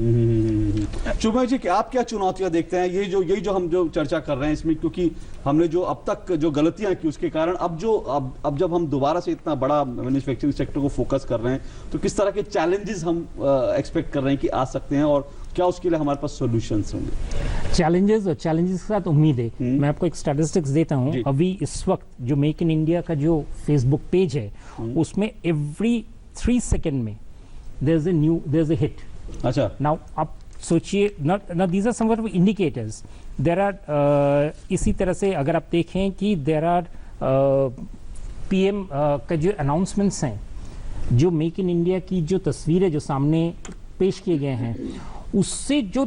शुभम जी, आप क्या चुनौतियां देखते हैं यही जो हम जो चर्चा कर रहे हैं इसमें, क्योंकि हमने जो अब तक जो गलतियां की उसके कारण अब जब हम दोबारा से इतना बड़ा मैन्युफैक्चरिंग सेक्टर को फोकस कर रहे हैं, तो किस तरह के चैलेंजेस हम एक्सपेक्ट कर रहे हैं कि आ सकते हैं, और क्या उसके लिए हमारे पास सॉल्यूशंस होंगे? चैलेंजेस और चैलेंजेस के साथ उम्मीदें। मैं आपको एक स्टैटिस्टिक्स देता हूं। अभी इस वक्त जो मेक इन इंडिया का जो फेसबुक पेज है, उसमें एवरी 3 सेकंड में देयर इज अ हिट। अच्छा, नाउ आप सोचिए, ना these are somewhat indicators. There are इसी तरह से अगर आप देखें कि देयर आर पीएम का जो अनाउंसमेंट्स हैं, जो मेक इन इंडिया की जो तस्वीरें जो सामने पेश किए गए हैं, उससे जो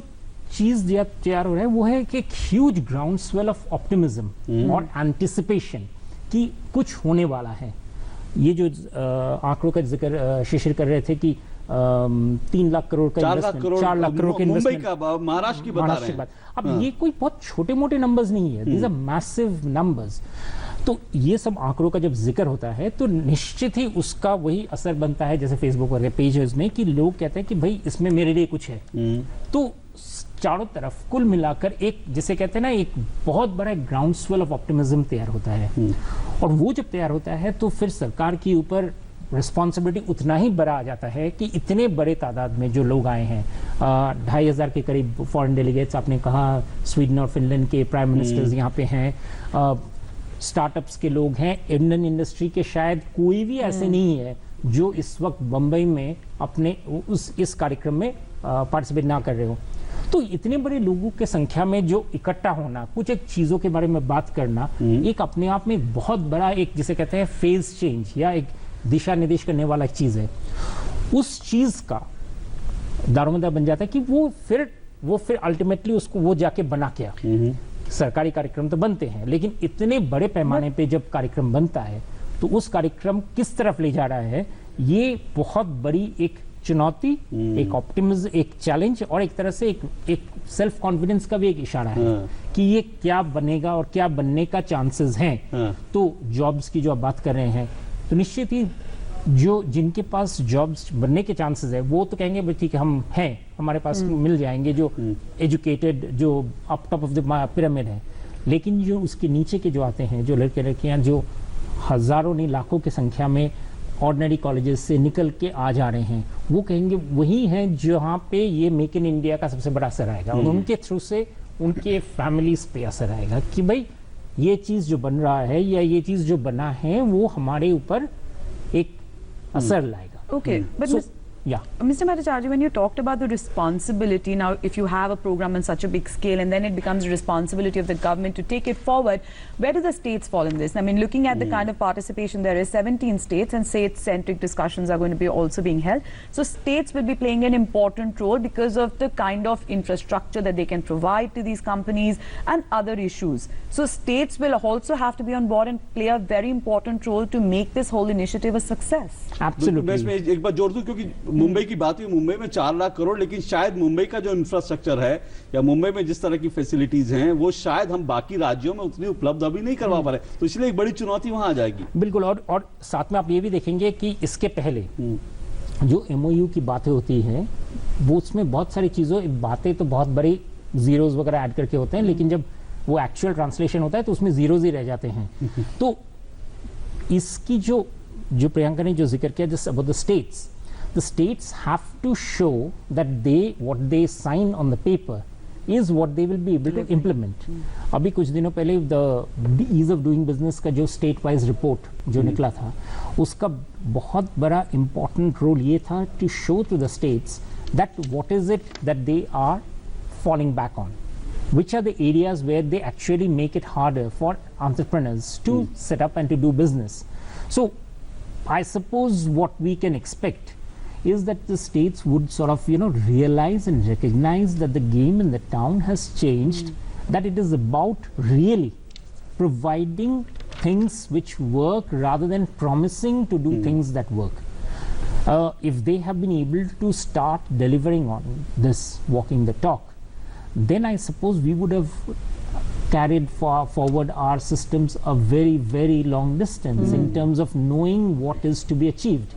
चीज तैयार हो रहा है वो है कि एक huge ground swell of optimism और एंटिसिपेशन कि कुछ होने वाला है। ये जो आंकड़ों का जिक्र शिशिर कर रहे थे कि 3 लाख करोड़ का 4 लाख करोड़ के मुंबई का, महाराष्ट्र की बता रहे हैं। अब ये कोई बहुत छोटे मोटे नंबर्स नहीं है, दीज आर मैसिव नंबर्स। तो ये सब आंकड़ों का जब जिक्र होता है तो निश्चित ही उसका वही असर बनता है, जैसे फेसबुक वगैरह पेजेस में, कि लोग कहते हैं कि भाई इसमें मेरे लिए कुछ है। तो चारों तरफ कुल मिलाकर एक, जिसे कहते हैं ना, एक बहुत बड़ा ग्राउंड स्वेल ऑफ ऑप्टिमिज्म तैयार होता है। और वो जब तैयार होता है तो फिर सरकार के ऊपर रिस्पॉन्सिबिलिटी उतना ही बड़ा आ जाता है कि इतने बड़े तादाद में जो लोग आए हैं, 2500 के करीब फॉरेन डेलीगेट्स, आपने कहा स्वीडन और फिनलैंड के प्राइम मिनिस्टर्स यहाँ पे हैं, स्टार्टअप्स के लोग हैं, इंडियन इंडस्ट्री के शायद कोई भी ऐसे नहीं है जो इस वक्त बंबई में अपने इस कार्यक्रम में पार्टिसिपेट ना कर रहे हो। तो इतने बड़े लोगों के संख्या में जो इकट्ठा होना, कुछ एक चीजों के बारे में बात करना, एक अपने आप में बहुत बड़ा एक, जिसे कहते हैं फेज चेंज या एक दिशा निर्देश करने वाला चीज है। उस चीज का दारोमदार बन जाता है कि वो फिर अल्टीमेटली उसको वो जाके बना क्या। सरकारी कार्यक्रम तो बनते हैं, लेकिन इतने बड़े पैमाने पे जब कार्यक्रम बनता है तो उस कार्यक्रम किस तरफ ले जा रहा है, ये बहुत बड़ी एक चुनौती, एक ऑप्टिमिज्म, एक चैलेंज, और एक तरह से एक सेल्फ कॉन्फिडेंस का भी एक इशारा है कि ये क्या बनेगा और क्या बनने का चांसेस हैं। तो जॉब्स की जो आप बात कर रहे हैं, तो निश्चित ही जो जिनके पास जॉब्स बनने के चांसेस है वो तो कहेंगे भाई ठीक है, हम हैं, हमारे पास मिल जाएंगे, जो एजुकेटेड, जो up top of the pyramid है। लेकिन जो उसके नीचे के जो आते हैं, जो लड़के लड़कियां जो हजारों नहीं लाखों की संख्या में ऑर्डिनरी कॉलेजेस से निकल के आ जा रहे हैं, वो कहेंगे वही हैं जहाँ पे ये मेक इन इंडिया का सबसे बड़ा असर आएगा, और उनके थ्रू से उनके फैमिलीज पे असर आएगा कि भाई ये चीज जो बन रहा है या ये चीज जो बना है वो हमारे ऊपर एक असर लाएगा। Okay, but Mr. Bhattacharjee, when you talked about the responsibility, now if you have a program on such a big scale and then it becomes the responsibility of the government to take it forward, where do the states fall in this? I mean, looking at the kind of participation, there is 17 states and state-centric discussions are going to be also being held. So states will be playing an important role because of the kind of infrastructure that they can provide to these companies and other issues. So states will also have to be on board and play a very important role to make this whole initiative a success. Absolutely. मैं इसमें एक बार जोड़ दूं, क्योंकि मुंबई की बात हुई, मुंबई में 4 लाख करोड़, लेकिन शायद मुंबई का जो इंफ्रास्ट्रक्चर है या मुंबई में जिस तरह की फैसिलिटीज हैं वो शायद हम बाकी राज्यों में उतनी उपलब्ध अभी नहीं करवा पा रहे, तो इसलिए एक बड़ी चुनौती वहां आ जाएगी। बिल्कुल, और साथ में आप ये भी देखेंगे कि इसके पहले जो MOU की बातें होती हैं वो उसमें बहुत सारी चीज़ों, बातें तो बहुत बड़ी जीरोज वगैरह ऐड करके होते हैं, लेकिन जब वो एक्चुअल ट्रांसलेशन होता है तो उसमें जीरोज ही रह जाते हैं। तो इसकी जो प्रियंका ने जो जिक्र किया just about the states have to show that what they sign on the paper is what they will be able to implement. अभी कुछ दिनों पहले the ease of doing business का जो state wise report जो निकला था, उसका बहुत बड़ा important role ये था to show to the states that what is it that they are falling back on, which are the areas where they actually make it harder for entrepreneurs to set up and to do business. So I suppose what we can expect is that the states would sort of, realize and recognize that the game in the town has changed, that it is about really providing things which work rather than promising to do things that work. If they have been able to start delivering on this, walking the talk, then I suppose we would have carried forward our systems a very, very long distance in terms of knowing what is to be achieved.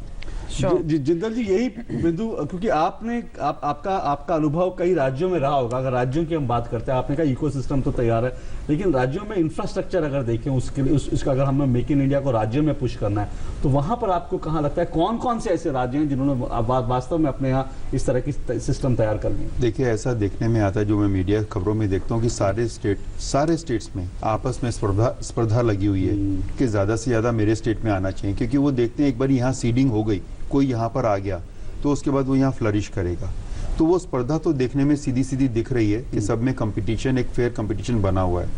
Sure. Jindal जी यही बिंदु, क्योंकि आपने आपका अनुभव कई राज्यों में रहा होगा। अगर राज्यों की हम बात करते हैं, आपने कहा इकोसिस्टम तो तैयार है, लेकिन राज्यों में इंफ्रास्ट्रक्चर अगर देखें उसके लिए उसका अगर हमें मेक इन इंडिया को राज्यों में पुश करना है, तो वहां पर आपको कहाँ लगता है कौन कौन से ऐसे राज्य हैं जिन्होंने वास्तव में अपने यहाँ इस तरह की सिस्टम तैयार कर लिया? देखिए, ऐसा देखने में आता है, जो मैं मीडिया खबरों में देखता हूँ कि सारे स्टेट्स में आपस में स्पर्धा लगी हुई है कि ज्यादा से ज्यादा मेरे स्टेट में आना चाहिए, क्योंकि वो देखते हैं एक बार यहाँ सीडिंग हो गई, कोई यहाँ पर आ गया तो उसके बाद वो यहाँ फ्लरिश करेगा। तो वो स्पर्धा तो देखने में सीधी सीधी दिख रही है कि सब में कंपटीशन, एक फेयर कंपटीशन बना हुआ है।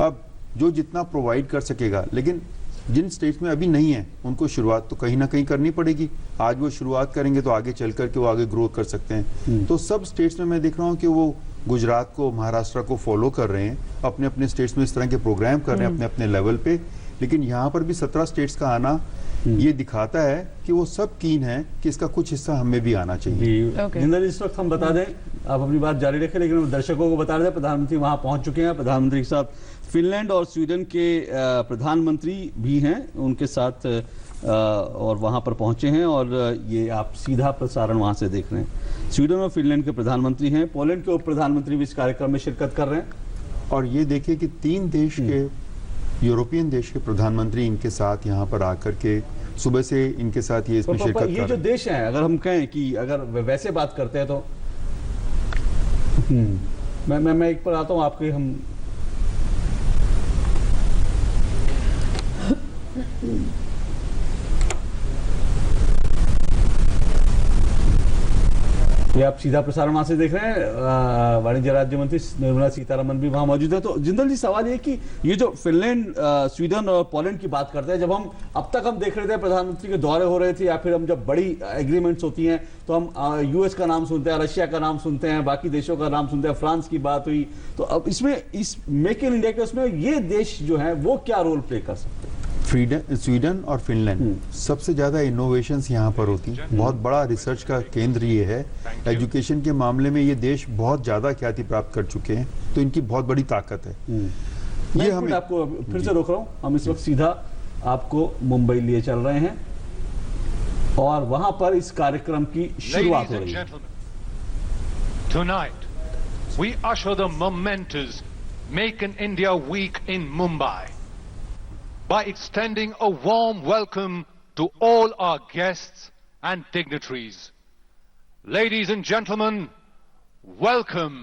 अब जो जितना प्रोवाइड कर सकेगा, लेकिन जिन स्टेट्स में अभी नहीं है उनको शुरुआत तो कहीं ना कहीं करनी पड़ेगी। आज वो शुरुआत करेंगे तो आगे चल करके वो आगे ग्रो कर सकते हैं। तो सब स्टेट्स में मैं देख रहा हूँ कि वो गुजरात को, महाराष्ट्र को फॉलो कर रहे हैं, अपने अपने स्टेट्स में इस तरह के प्रोग्राम कर रहे हैं अपने अपने लेवल पे। लेकिन यहाँ पर भी 17 स्टेट्स का आना ये दिखाता है कि वो सब कीन है कि इसका कुछ हिस्सा हमें भी आना चाहिए। जिंदल, इस वक्त हम बता दें, आप अपनी बात जारी रखें, लेकिन हम दर्शकों को बता दें प्रधानमंत्री वहां पहुंच चुके हैं। प्रधानमंत्री के साथ फिनलैंड और स्वीडन के प्रधानमंत्री भी हैं उनके साथ, और वहां पर पहुंचे हैं, और ये आप सीधा प्रसारण वहां से देख रहे हैं। स्वीडन और फिनलैंड के प्रधानमंत्री हैं, पोलैंड के उप प्रधानमंत्री भी इस कार्यक्रम में शिरकत कर रहे हैं। और ये देखिए कि 3 देश के, यूरोपियन देश के प्रधानमंत्री इनके साथ यहाँ पर आकर के सुबह से इनके साथ ये इसमें शिरकत कर रहे हैं। ये जो देश हैं, अगर हम कहें कि अगर वैसे बात करते हैं तो मैं एक पर आता हूँ आपके, हम ये आप सीधा प्रसारण वहां से देख रहे हैं। वाणिज्य राज्य मंत्री निर्मला सीतारमन भी वहां मौजूद है। तो जिंदल जी, सवाल ये कि ये जो फिनलैंड, स्वीडन और पोलैंड की बात करते हैं, जब हम अब तक हम देख रहे थे प्रधानमंत्री के दौरे हो रहे थे, या फिर हम जब बड़ी एग्रीमेंट्स होती हैं तो हम यूएस का नाम सुनते हैं, रशिया का नाम सुनते हैं, बाकी देशों का नाम सुनते हैं, फ्रांस की बात हुई, तो अब इसमें इस मेक इन इंडिया के उसमें ये देश जो है वो क्या रोल प्ले कर सकते हैं? स्वीडन और फिनलैंड सबसे ज्यादा इनोवेशंस यहाँ पर होती, बहुत बड़ा रिसर्च का केंद्र ये है। एजुकेशन के मामले में ये देश बहुत ज्यादा ख्याति प्राप्त कर चुके हैं, तो इनकी बहुत बड़ी ताकत है। ये हमें आपको फिर से रोक रहा हूँ, हम इस वक्त सीधा आपको मुंबई लिए चल रहे हैं, और वहां पर इस कार्यक्रम की शुरुआत हो रही है। Tonight, we usher the momentous Make in India Week in Mumbai by extending a warm welcome to all our guests and dignitaries. Ladies and gentlemen, welcome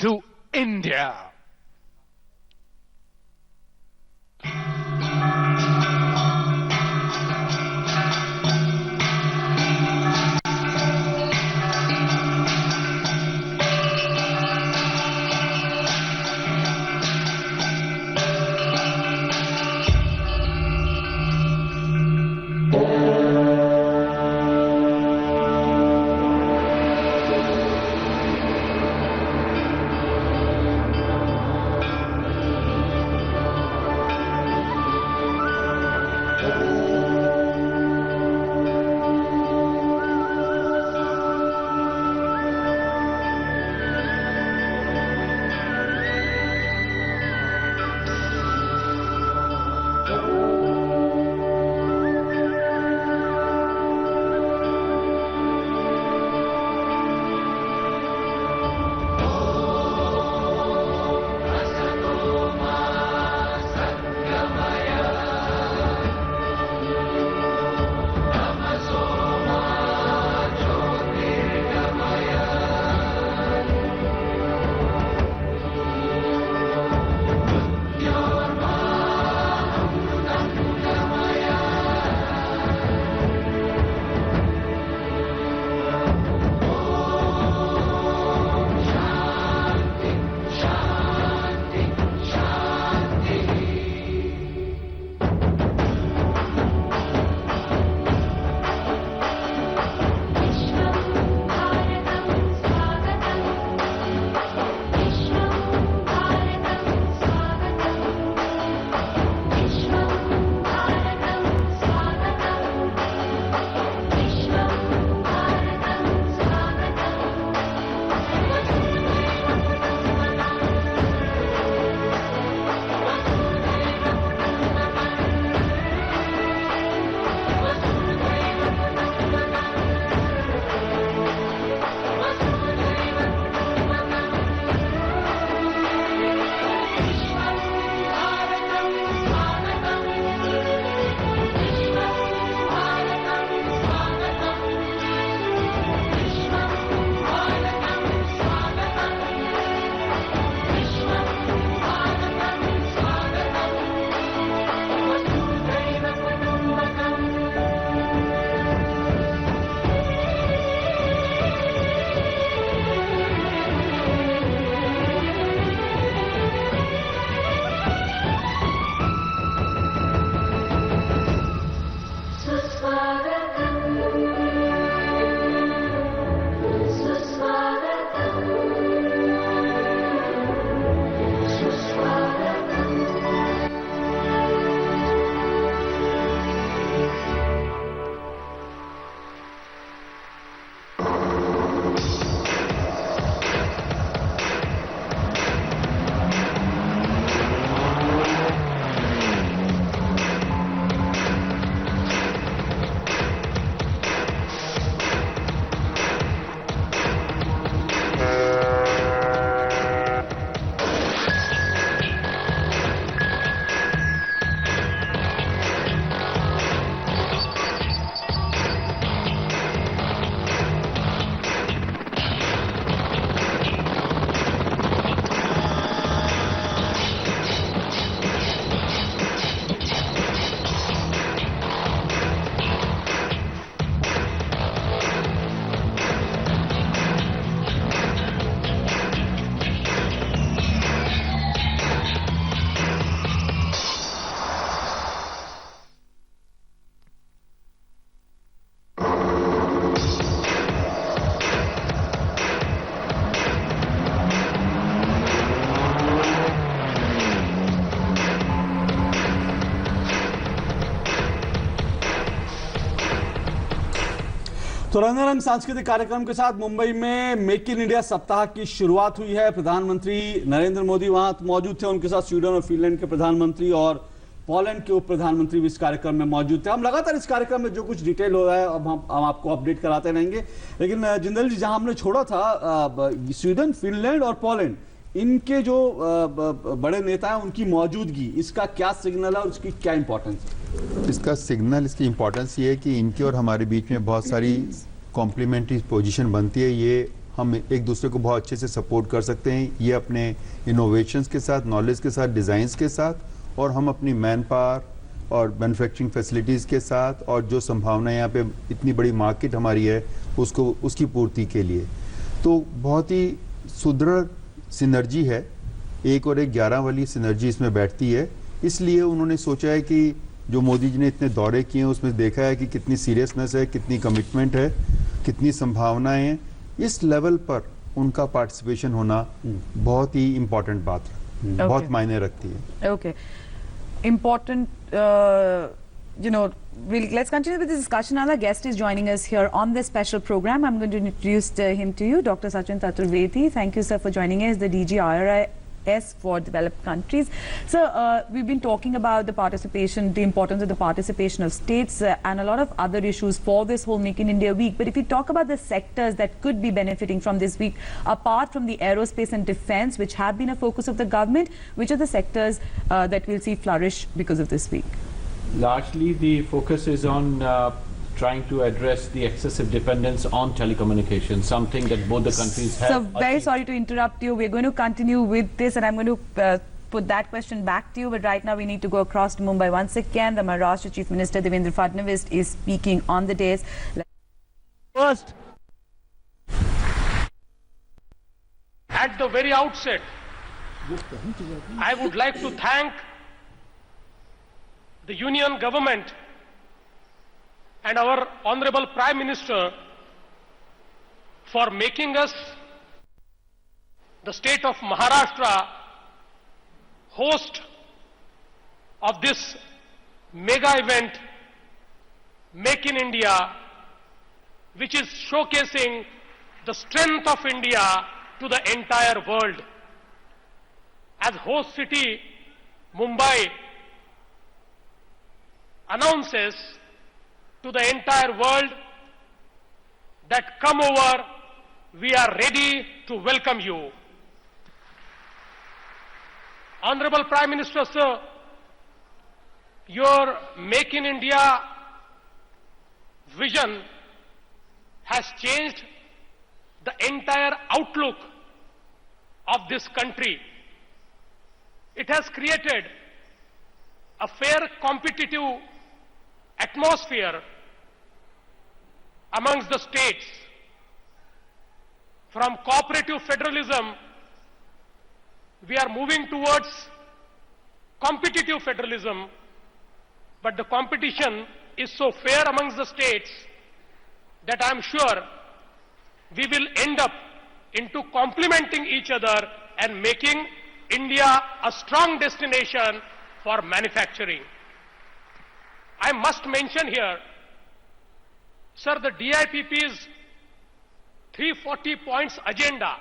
to India. तो रंगारंग सांस्कृतिक कार्यक्रम के साथ मुंबई में मेक इन इंडिया सप्ताह की शुरुआत हुई है। प्रधानमंत्री नरेंद्र मोदी वहां मौजूद थे, उनके साथ स्वीडन और फिनलैंड के प्रधानमंत्री और पोलैंड के उप प्रधानमंत्री भी इस कार्यक्रम में मौजूद थे। हम लगातार इस कार्यक्रम में जो कुछ डिटेल हो रहा है अब हम आपको अपडेट कराते रहेंगे। लेकिन जिंदल जी, जहां हमने छोड़ा था, स्वीडन, फिनलैंड और पोलैंड, इनके जो बड़े नेता हैं उनकी मौजूदगी, इसका क्या सिग्नल है और उसकी क्या इंपॉर्टेंस है? इसका सिग्नल, इसकी इम्पोर्टेंस ये है कि इनके और हमारे बीच में बहुत सारी कॉम्प्लीमेंट्री पोजीशन बनती है। ये हम एक दूसरे को बहुत अच्छे से सपोर्ट कर सकते हैं, ये अपने इनोवेशंस के साथ, नॉलेज के साथ, डिज़ाइंस के साथ, और हम अपनी मैन पावर और मैन्युफैक्चरिंग फैसिलिटीज़ के साथ, और जो संभावना यहाँ पे इतनी बड़ी मार्केट हमारी है उसको, उसकी पूर्ति के लिए, तो बहुत ही सुदृढ़ सिनर्जी है। 1 और 1 11 वाली सिनर्जी इसमें बैठती है। इसलिए उन्होंने सोचा है कि जो मोदी जी ने इतने दौरे किए हैं उसमें देखा है कि कितनी सीरियसनेस है, कितनी कमिटमेंट है, कितनी संभावनाएं हैं। इस लेवल पर उनका पार्टिसिपेशन होना बहुत ही इम्पोर्टेंट बात है, बहुत मायने रखती है। Okay. Important, let's continue with this discussion. Another guest is joining us here on this special program. I'm going to introduce him to you, Dr. Sachin Chaturvedi. Thank you, sir, for joining us, the DG IRIS for developed countries. Sir, we've been talking about the participation, the importance of the participation of states and a lot of other issues for this whole Make in India week. But if we talk about the sectors that could be benefiting from this week, apart from the aerospace and defense, which have been a focus of the government, which are the sectors that we'll see flourish because of this week? Largely, the focus is on trying to address the excessive dependence on telecommunications, something that both the countries have. So, very sorry to interrupt you. We're going to continue with this, and I'm going to put that question back to you. But right now, we need to go across to Mumbai once again. The Maharashtra Chief Minister Devendra Fadnavis is speaking on the dais. First, at the very outset, I would like to thank the Union Government and our Honorable Prime Minister for making us, the state of Maharashtra, host of this mega event, Make in India, which is showcasing the strength of India to the entire world. As host city, Mumbai announces to the entire world that come over, we are ready to welcome you. Honorable Prime Minister, sir, your Make in India vision has changed the entire outlook of this country. It has created a fair competitive atmosphere amongst the states. From cooperative federalism, we are moving towards competitive federalism, but the competition is so fair amongst the states that I am sure we will end up into complementing each other and making India a strong destination for manufacturing. I must mention here, sir, the DIPP's 340 points agenda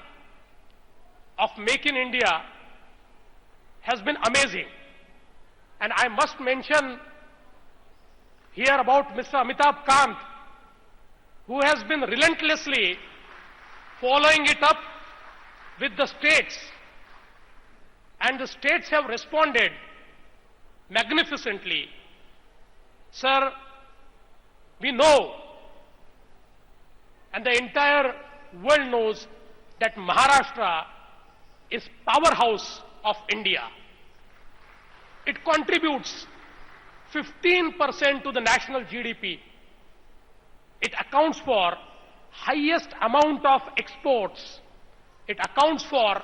of Make in India has been amazing. And I must mention here about Mr. Amitabh Kant, who has been relentlessly following it up with the states. And the states have responded magnificently. Sir, we know, and the entire world knows, that Maharashtra is powerhouse of India. It contributes 15% to the national GDP. It accounts for highest amount of exports. It accounts for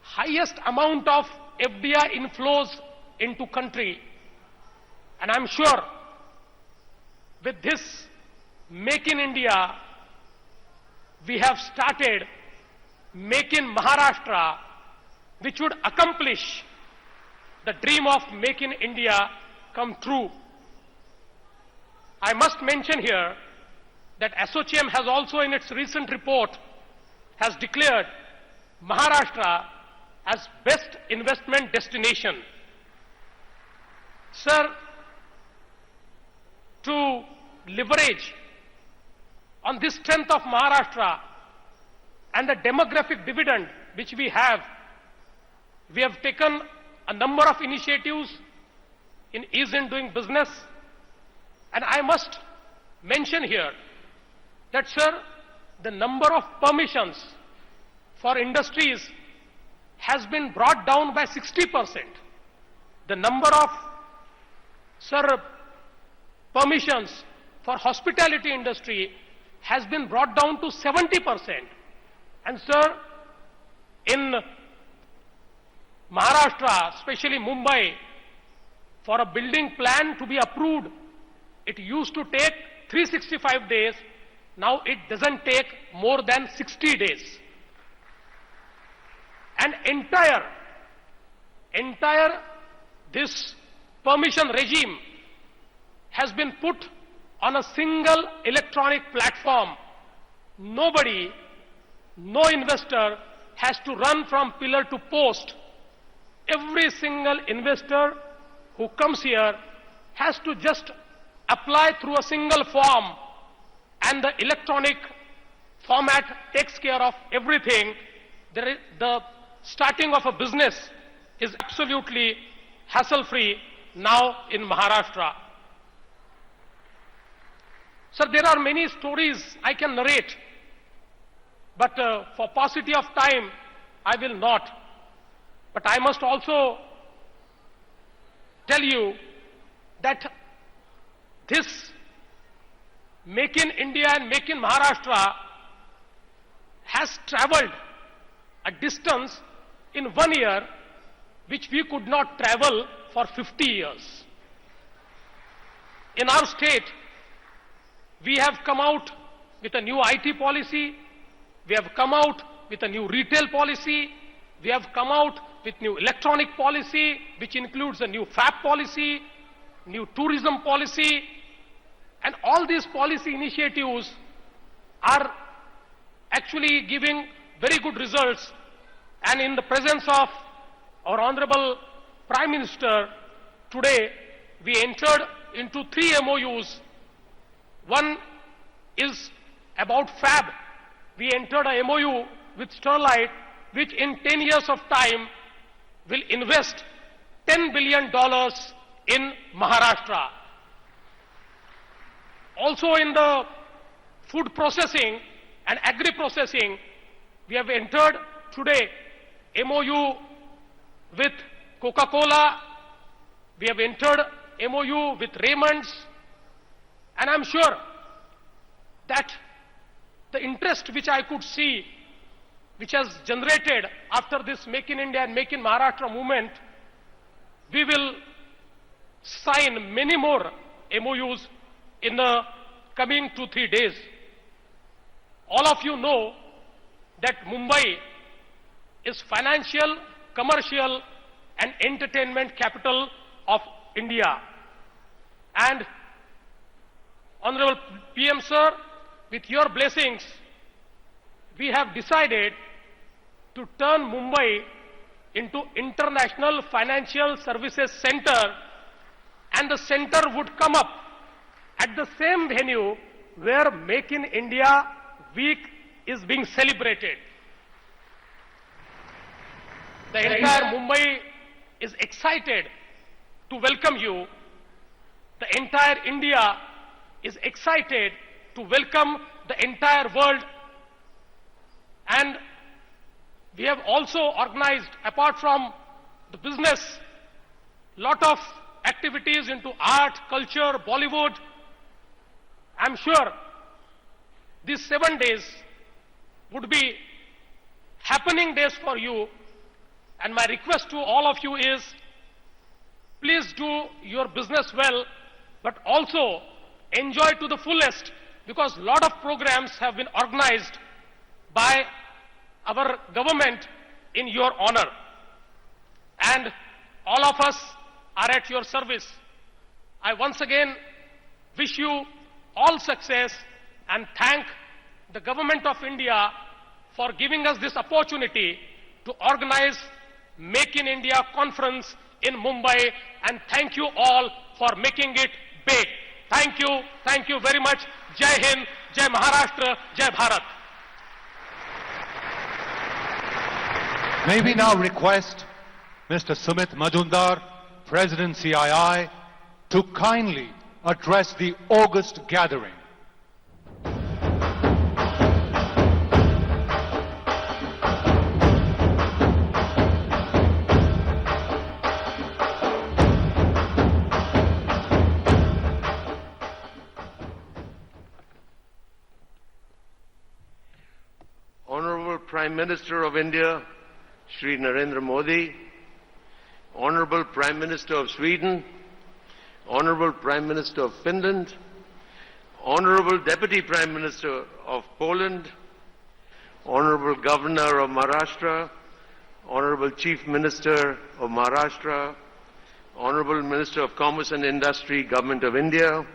highest amount of FDI inflows into country. And I'm sure with this Make in India, we have started Make in Maharashtra, which would accomplish the dream of Make in India come true. I must mention here that ASSOCHAM has also in its recent report has declared Maharashtra as best investment destination. Sir, to leverage on this strength of Maharashtra and the demographic dividend which we have taken a number of initiatives in ease in doing business. And I must mention here that, sir, the number of permissions for industries has been brought down by 60%. The number of, sir, permissions for hospitality industry has been brought down to 70%. And sir, in Maharashtra, especially Mumbai, for a building plan to be approved, it used to take 365 days. Now it doesn't take more than 60 days. And entire this permission regime has been put on a single electronic platform. Nobody, no investor has to run from pillar to post. Every single investor who comes here has to just apply through a single form, and the electronic format takes care of everything. The starting of a business is absolutely hassle-free now in Maharashtra. Sir, there are many stories I can narrate, but for paucity of time, I will not. But I must also tell you that this Make in India and Make in Maharashtra has traveled a distance in 1 year which we could not travel for 50 years. In our state, we have come out with a new IT policy, we have come out with a new retail policy, we have come out with new electronic policy, which includes a new FAB policy, new tourism policy, and all these policy initiatives are actually giving very good results. And in the presence of our Honorable Prime Minister, today we entered into 3 MOUs. One is about FAB. We entered a MOU with Sterlite, which in 10 years of time will invest $10 billion in Maharashtra. Also in the food processing and agri-processing, we have entered today MOU with Coca-Cola, we have entered MOU with Raymond's, and I'm sure that the interest which I could see, which has generated after this Make in India and Make in Maharashtra movement, we will sign many more MOUs in the coming 2-3 days. All of you know that Mumbai is financial, commercial, and entertainment capital of India. And Honorable PM Sir, with your blessings, we have decided to turn Mumbai into International Financial Services Center, and the center would come up at the same venue where Make in India Week is being celebrated. The entire Mumbai is excited to welcome you. The entire India is excited to welcome the entire world. And we have also organized, apart from the business, lot of activities into art, culture, Bollywood. I'm sure these 7 days would be happening days for you. And my request to all of you is, please do your business well, but also enjoy to the fullest, because a lot of programs have been organized by our government in your honor. And all of us are at your service. I once again wish you all success. and thank the Government of India for giving us this opportunity to organize Make in India conference in Mumbai, and thank you all for making it big. Thank you very much. Jai Hind, Jai Maharashtra, Jai Bharat. May we now request Mr. Sumit Majumdar, President CII, to kindly address the august gathering. Honorable Prime Minister of India, Shri Narendra Modi, Honorable Prime Minister of Sweden, Honorable Prime Minister of Finland, Honorable Deputy Prime Minister of Poland, Honorable Governor of Maharashtra, Honorable Chief Minister of Maharashtra, Honorable Minister of Commerce and Industry, Government of India,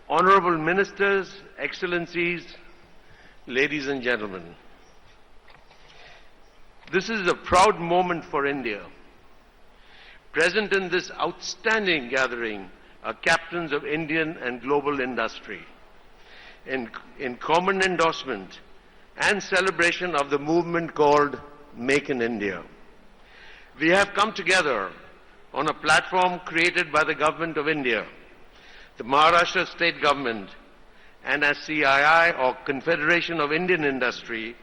Honorable Ministers, Excellencies, ladies and gentlemen. This is a proud moment for India. Present in this outstanding gathering are captains of Indian and global industry in common endorsement and celebration of the movement called Make in India. We have come together on a platform created by the Government of India, the Maharashtra State Government, and as CII, or Confederation of Indian Industry,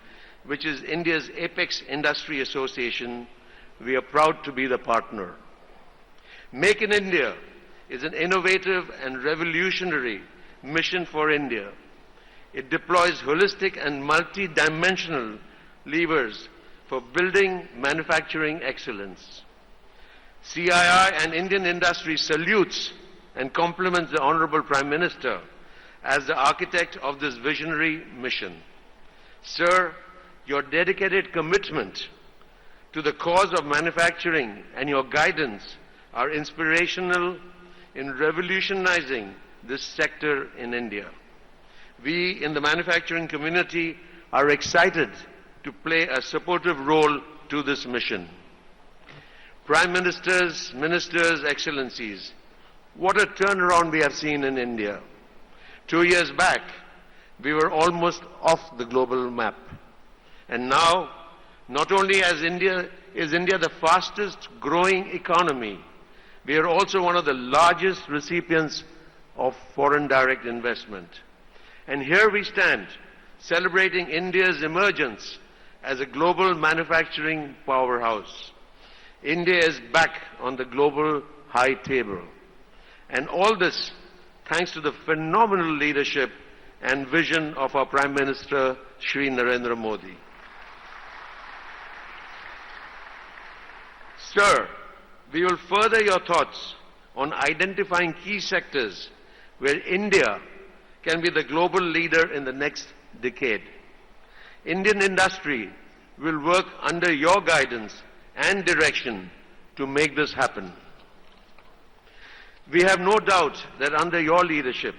which is India's apex industry association, we are proud to be the partner. Make in India is an innovative and revolutionary mission for India. It deploys holistic and multi-dimensional levers for building manufacturing excellence. CII and Indian industry salutes and compliments the Honorable Prime Minister as the architect of this visionary mission. Sir, your dedicated commitment to the cause of manufacturing and your guidance are inspirational in revolutionizing this sector in India. We in the manufacturing community are excited to play a supportive role to this mission. Prime Ministers, Ministers, Excellencies, what a turnaround we have seen in India. 2 years back, we were almost off the global map. And now, not only is India the fastest growing economy, we are also one of the largest recipients of foreign direct investment. And here we stand, celebrating India's emergence as a global manufacturing powerhouse. India is back on the global high table. And all this thanks to the phenomenal leadership and vision of our Prime Minister, Shri Narendra Modi. Sir, we will further your thoughts on identifying key sectors where India can be the global leader in the next decade. Indian industry will work under your guidance and direction to make this happen. We have no doubt that under your leadership,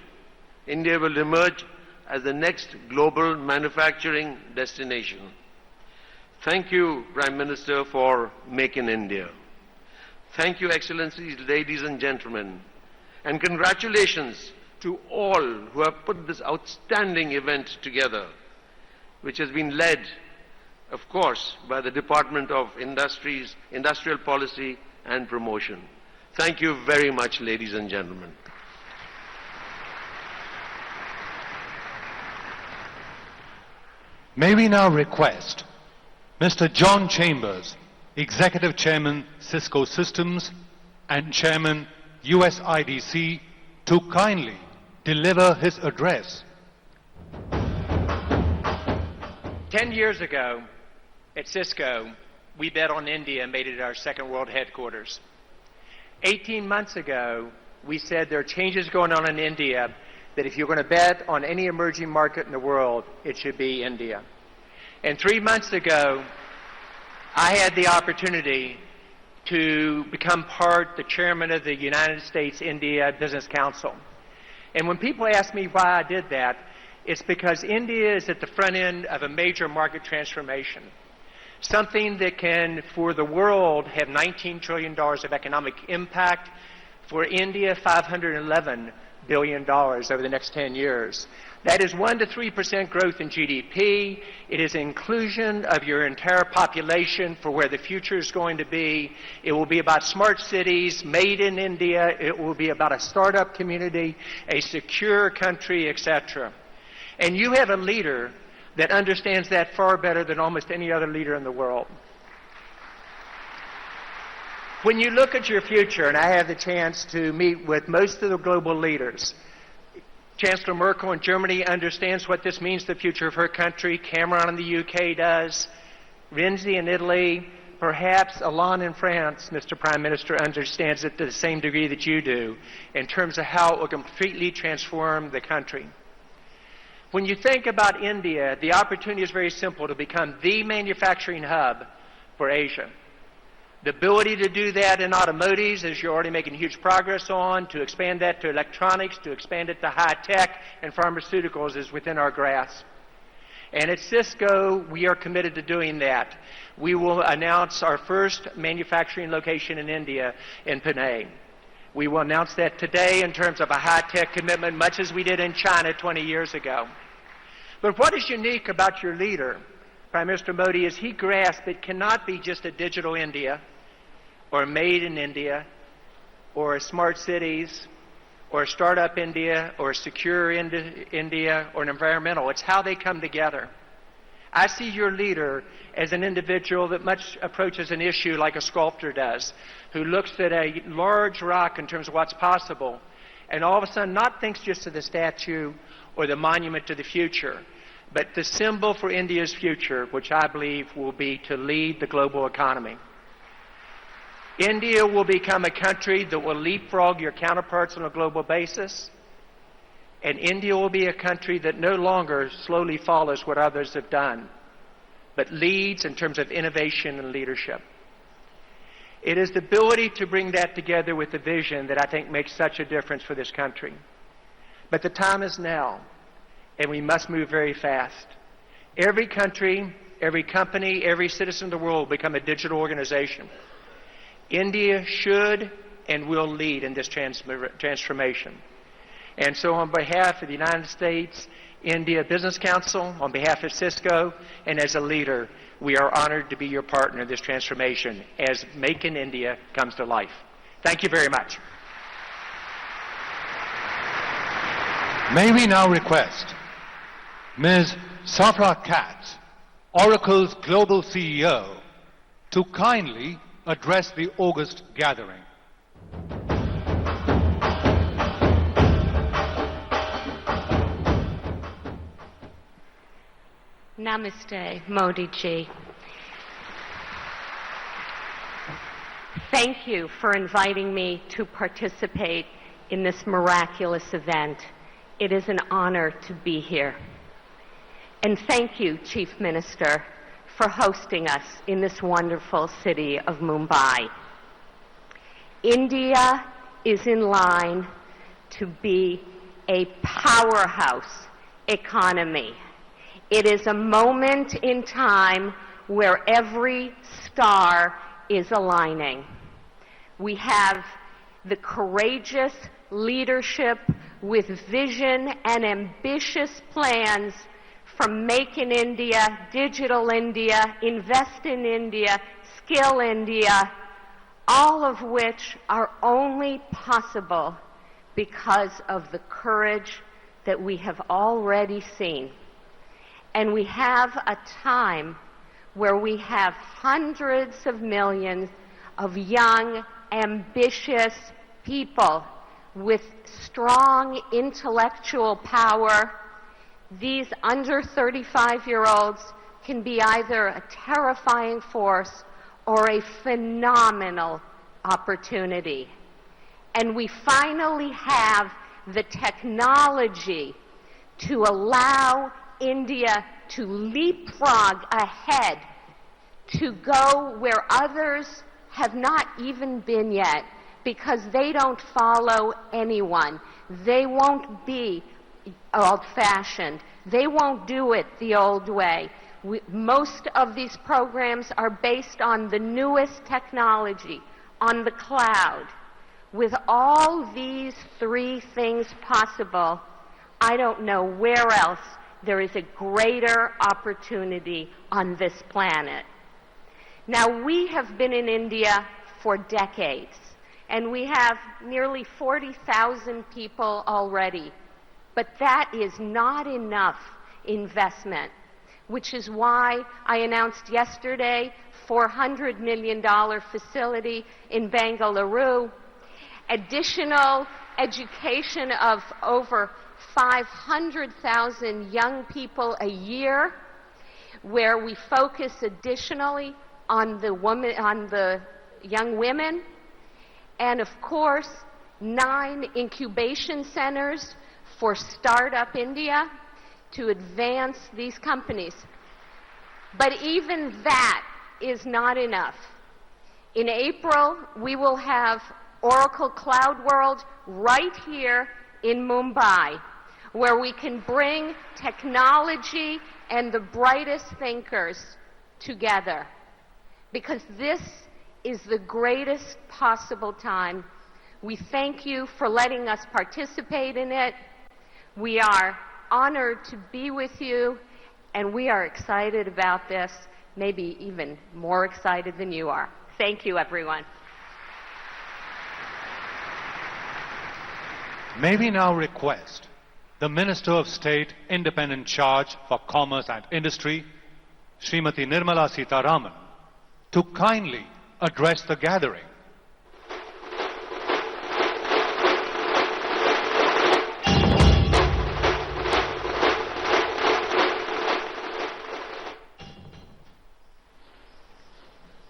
India will emerge as the next global manufacturing destination. Thank you, Prime Minister, for Make in India. Thank you, Excellencies, ladies and gentlemen. And congratulations to all who have put this outstanding event together, which has been led, of course, by the Department of Industrial Policy and Promotion. Thank you very much, ladies and gentlemen. May we now request Mr. John Chambers, Executive Chairman, Cisco Systems, and Chairman, USIDC, to kindly deliver his address. 10 years ago, at Cisco, we bet on India and made it our second world headquarters. 18 months ago, we said there are changes going on in India, that if you're going to bet on any emerging market in the world, it should be India. And 3 months ago, I had the opportunity to become the chairman of the United States India Business Council. And when people ask me why I did that, It's because India is at the front end of a major market transformation. Something that can, for the world, have $19 trillion of economic impact. For India, $511 billion over the next 10 years. That is 1 to 3% growth in GDP. It is inclusion of your entire population for where the future is going to be. It will be about smart cities, made in India. It will be about a startup community, a secure country, etc. And you have a leader that understands that far better than almost any other leader in the world. When you look at your future, and I have the chance to meet with most of the global leaders, Chancellor Merkel in Germany understands what this means to the future of her country. Cameron in the UK does. Renzi in Italy, perhaps Alain in France, Mr. Prime Minister, understands it to the same degree that you do in terms of how it will completely transform the country. When you think about India, the opportunity is very simple: to become the manufacturing hub for Asia. The ability to do that in automotives, as you're already making huge progress on, to expand that to electronics, to expand it to high tech and pharmaceuticals is within our grasp. And at Cisco, we are committed to doing that. We will announce our first manufacturing location in India, in Pune. We will announce that today in terms of a high-tech commitment, much as we did in China 20 years ago. But what is unique about your leader, Prime Minister Modi, is he grasped it cannot be just a digital India, or made in India, or a smart cities, or a startup India, or a secure India, or an environmental. It's how they come together. I see your leader as an individual that much approaches an issue like a sculptor does, who looks at a large rock in terms of what's possible, and all of a sudden not thinks just of the statue or the monument to the future, but the symbol for India's future, which I believe will be to lead the global economy. India will become a country that will leapfrog your counterparts on a global basis, and India will be a country that no longer slowly follows what others have done, but leads in terms of innovation and leadership. It is the ability to bring that together with the vision that I think makes such a difference for this country. But the time is now, and we must move very fast. Every country, every company, every citizen in the world will become a digital organization. India should and will lead in this transformation. And so on behalf of the United States India Business Council, on behalf of Cisco, and as a leader, we are honored to be your partner in this transformation as Make in India comes to life. Thank you very much. May we now request Ms. Safra Katz, Oracle's Global CEO, to kindly address the August gathering. Namaste, Modi ji. Thank you for inviting me to participate in this miraculous event. It is an honor to be here. And thank you, Chief Minister, for hosting us in this wonderful city of Mumbai. India is in line to be a powerhouse economy. It is a moment in time where every star is aligning. We have the courageous leadership with vision and ambitious plans from Make in India, Digital India, Invest in India, Skill India, all of which are only possible because of the courage that we have already seen. And we have a time where we have hundreds of millions of young, ambitious people with strong intellectual power. These under 35-year-olds can be either a terrifying force or a phenomenal opportunity. And we finally have the technology to allow India to leapfrog ahead, to go where others have not even been yet, because they don't follow anyone. They won't be old-fashioned. They won't do it the old way. Most of these programs are based on the newest technology, on the cloud. With all these three things possible, I don't know where else there is a greater opportunity on this planet. Now, we have been in India for decades, and we have nearly 40,000 people already. But that is not enough investment, which is why I announced yesterday $400 million facility in Bengaluru, additional education of over 500,000 young people a year, where we focus additionally on the young women, and of course 9 incubation centers for Startup India to advance these companies. But even that is not enough. In April, we will have Oracle Cloud World right here in Mumbai, where we can bring technology and the brightest thinkers together. Because this is the greatest possible time. We thank you for letting us participate in it. We are honored to be with you, and we are excited about this, maybe even more excited than you are. Thank you, everyone. May we now request the Minister of State, Independent Charge for Commerce and Industry, Srimati Nirmala Sitharaman, to kindly address the gathering.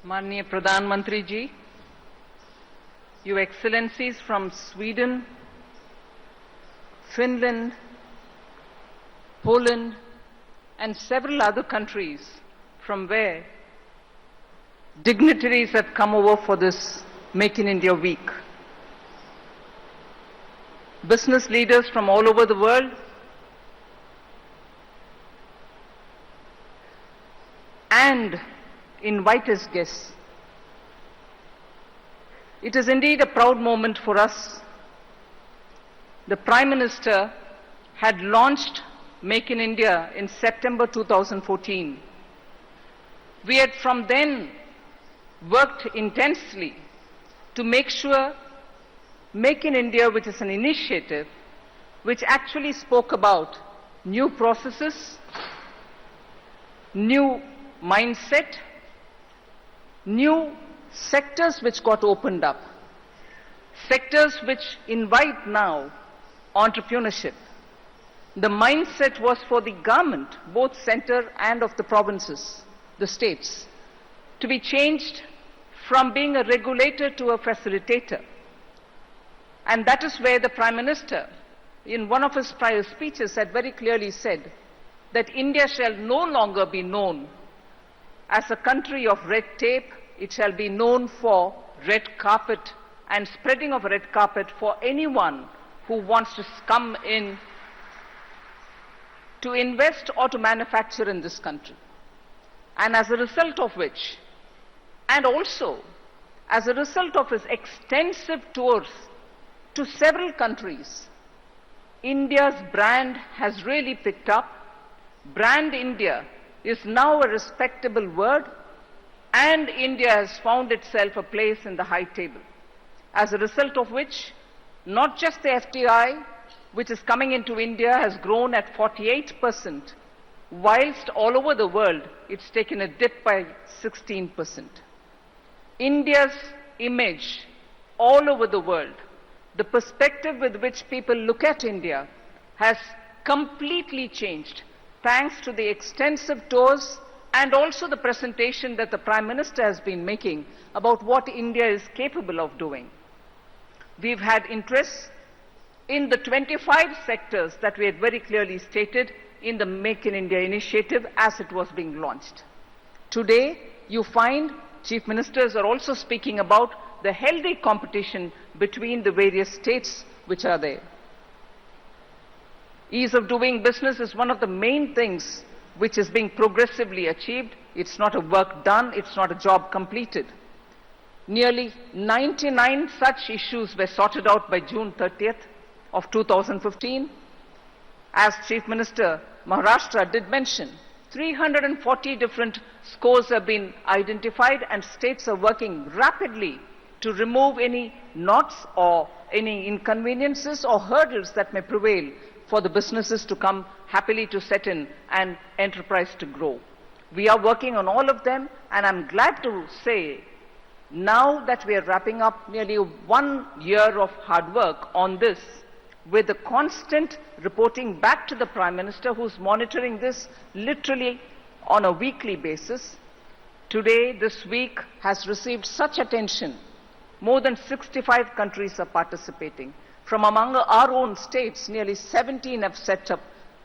Manniya Pradhan Mantri Ji, Your Excellencies from Sweden, Finland, Poland, and several other countries from where dignitaries have come over for this Make in India Week. Business leaders from all over the world, and invite as guests. It is indeed a proud moment for us. The Prime Minister had launched Make in India in September 2014. We had from then worked intensely to make sure Make in India, which is an initiative which actually spoke about new processes, new mindset, new sectors which got opened up, sectors which invite now entrepreneurship. The mindset was for the government, both center and of the provinces, the states, to be changed from being a regulator to a facilitator. And that is where the Prime Minister, in one of his prior speeches, had very clearly said that India shall no longer be known as a country of red tape. It shall be known for red carpet and spreading of red carpet for anyone who wants to come in to invest or to manufacture in this country. And as a result of which, and also as a result of his extensive tours to several countries, India's brand has really picked up. Brand India is now a respectable word, and India has found itself a place in the high table. As a result of which, not just the FDI, which is coming into India, has grown at 48%, whilst all over the world, it's taken a dip by 16%. India's image all over the world, the perspective with which people look at India, has completely changed thanks to the extensive tours and also the presentation that the Prime Minister has been making about what India is capable of doing. We've had interest in the 25 sectors that we had very clearly stated in the Make in India initiative as it was being launched. Today, you find Chief Ministers are also speaking about the healthy competition between the various states which are there. Ease of doing business is one of the main things which is being progressively achieved. It's not a work done, it's not a job completed. Nearly 99 such issues were sorted out by June 30th of 2015. As Chief Minister Maharashtra did mention, 340 different scores have been identified and states are working rapidly to remove any knots or any inconveniences or hurdles that may prevail for the businesses to come happily to set in and enterprise to grow. We are working on all of them, and I'm glad to say now that we are wrapping up nearly 1 year of hard work on this, with the constant reporting back to the Prime Minister, who's monitoring this literally on a weekly basis. Today, this week, has received such attention. More than 65 countries are participating. From among our own states, nearly 17 have set up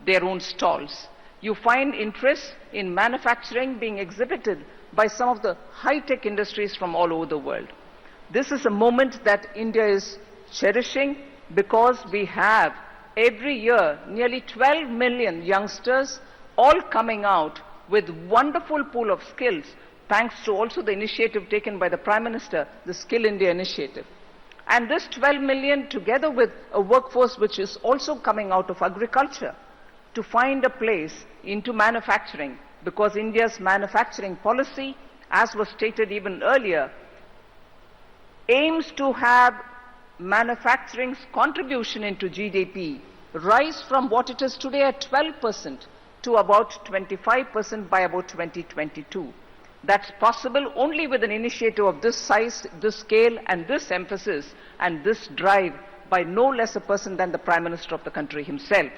their own stalls. You find interest in manufacturing being exhibited by some of the high-tech industries from all over the world. This is a moment that India is cherishing, because we have every year nearly 12 million youngsters all coming out with wonderful pool of skills, thanks to also the initiative taken by the Prime Minister, the Skill India initiative. And this 12 million, together with a workforce which is also coming out of agriculture, to find a place into manufacturing, because India's manufacturing policy, as was stated even earlier, aims to have manufacturing's contribution into GDP rise from what it is today at 12% to about 25% by about 2022. That's possible only with an initiative of this size, this scale, and this emphasis, and this drive by no less a person than the Prime Minister of the country himself.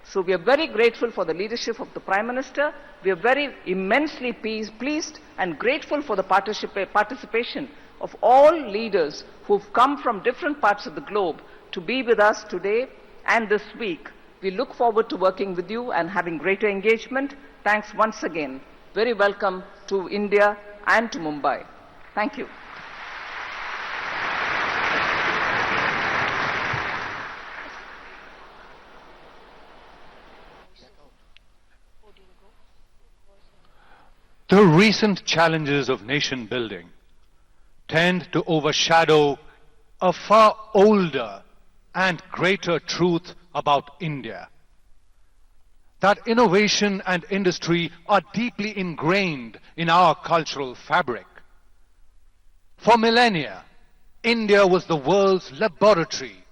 So we are very grateful for the leadership of the Prime Minister. We are very immensely pleased and grateful for the participation of all leaders who've come from different parts of the globe to be with us today and this week. We look forward to working with you and having greater engagement. Thanks once again. Very welcome to India and to Mumbai. Thank you. The recent challenges of nation building tend to overshadow a far older and greater truth about India. That innovation and industry are deeply ingrained in our cultural fabric. For millennia, India was the world's laboratory,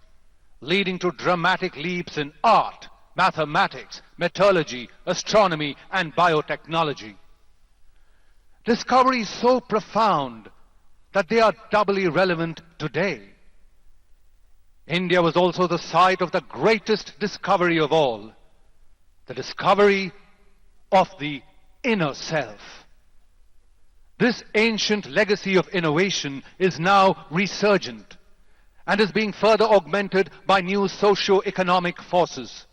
leading to dramatic leaps in art, mathematics, metallurgy, astronomy, and biotechnology. Discoveries so profound that they are doubly relevant today. India was also the site of the greatest discovery of all, the discovery of the inner self. This ancient legacy of innovation is now resurgent and is being further augmented by new socio-economic forces.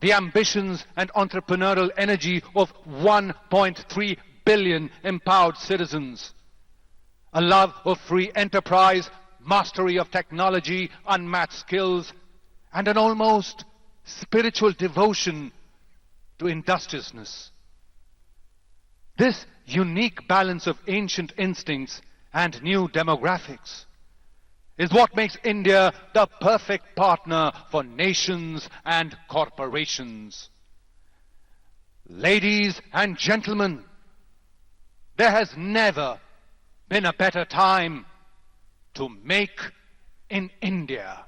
The ambitions and entrepreneurial energy of 1.3 billion empowered citizens, a love of free enterprise, mastery of technology, unmatched skills, and an almost spiritual devotion to industriousness. This unique balance of ancient instincts and new demographics is what makes India the perfect partner for nations and corporations. Ladies and gentlemen, there has never been a better time to make in India.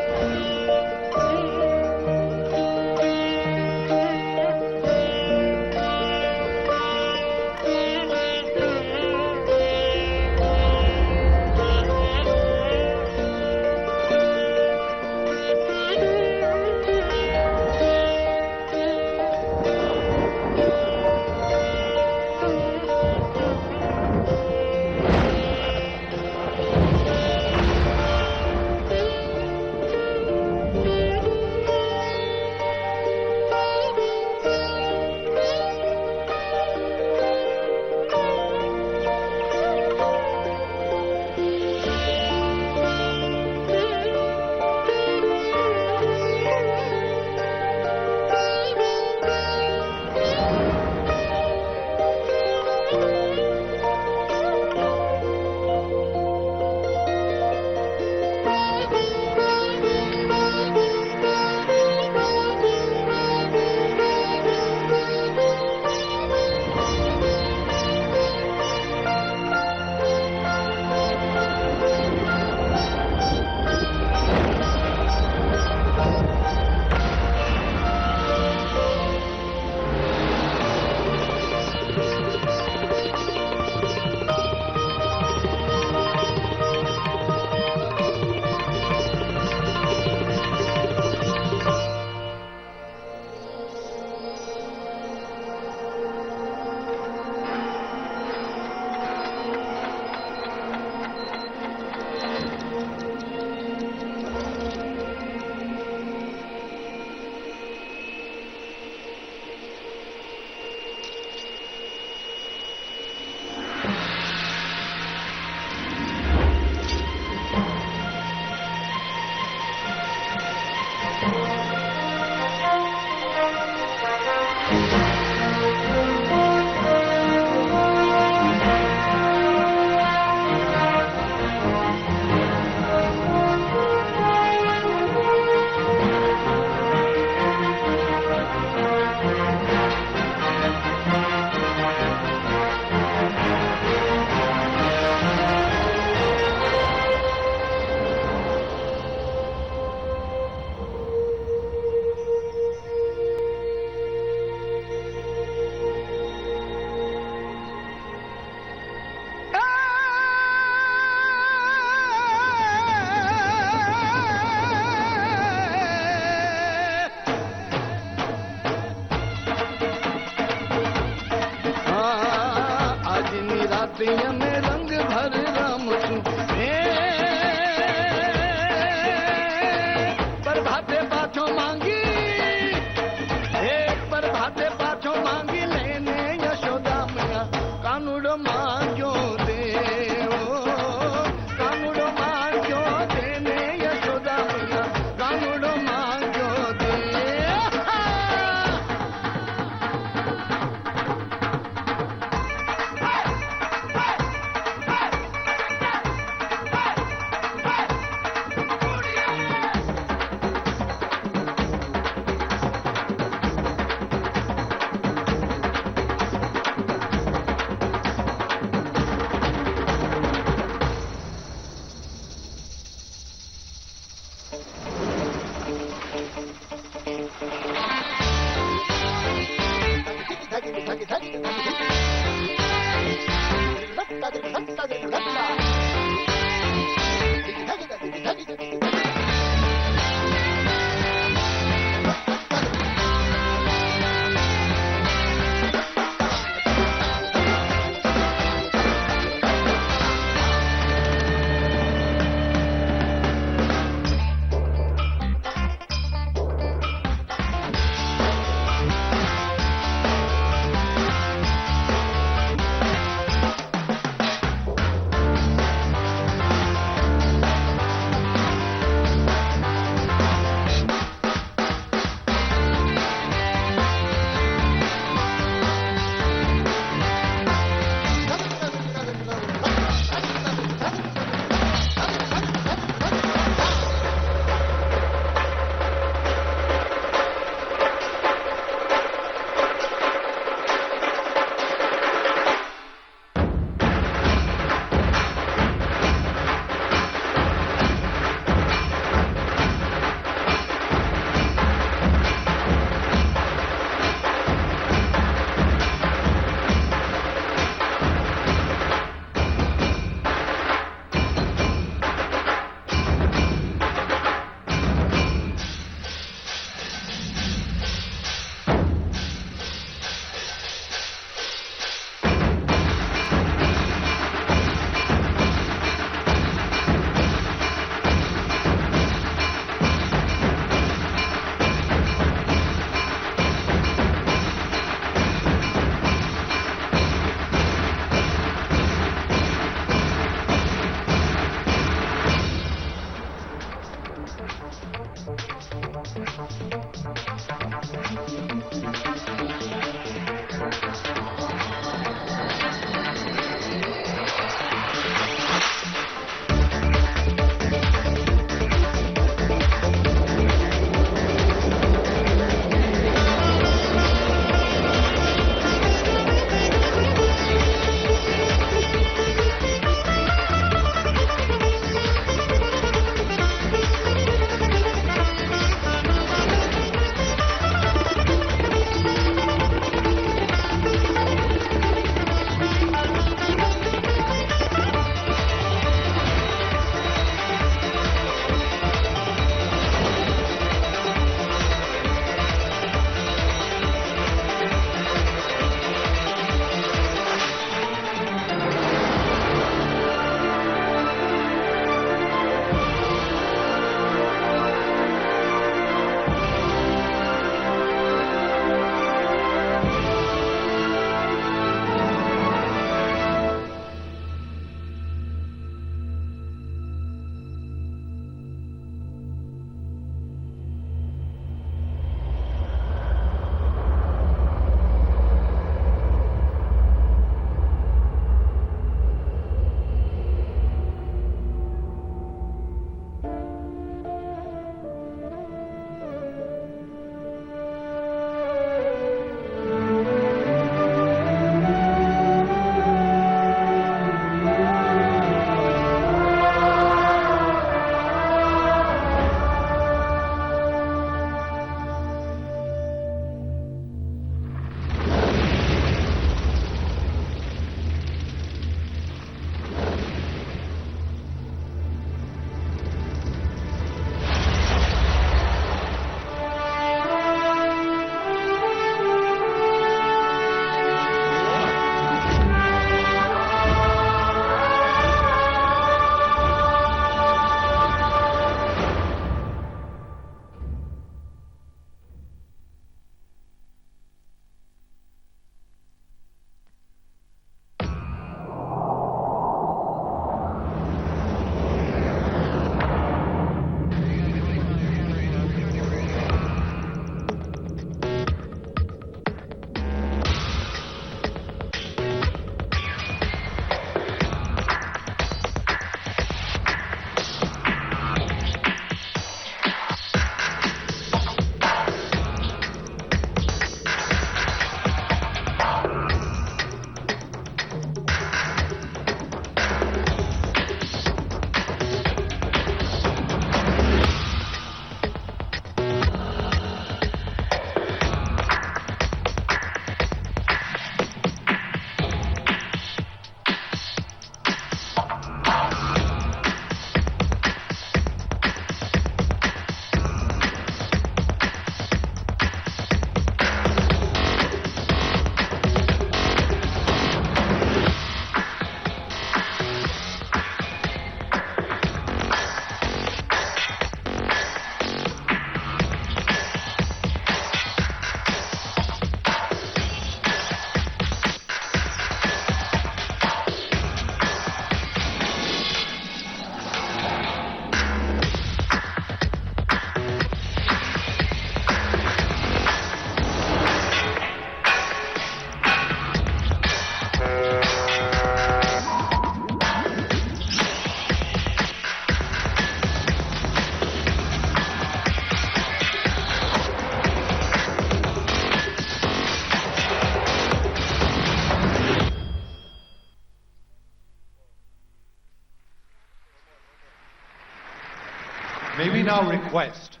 May we now request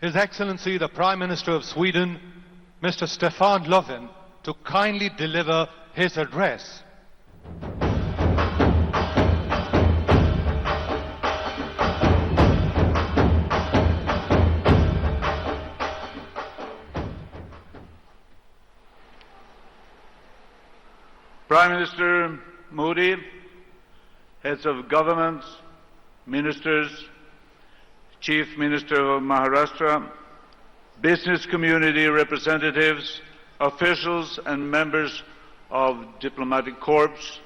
His Excellency the Prime Minister of Sweden, Mr. Stefan Löfven, to kindly deliver his address. Prime Minister Modi, heads of governments, ministers, Chief Minister of Maharashtra, business community representatives, officials and members of diplomatic corps,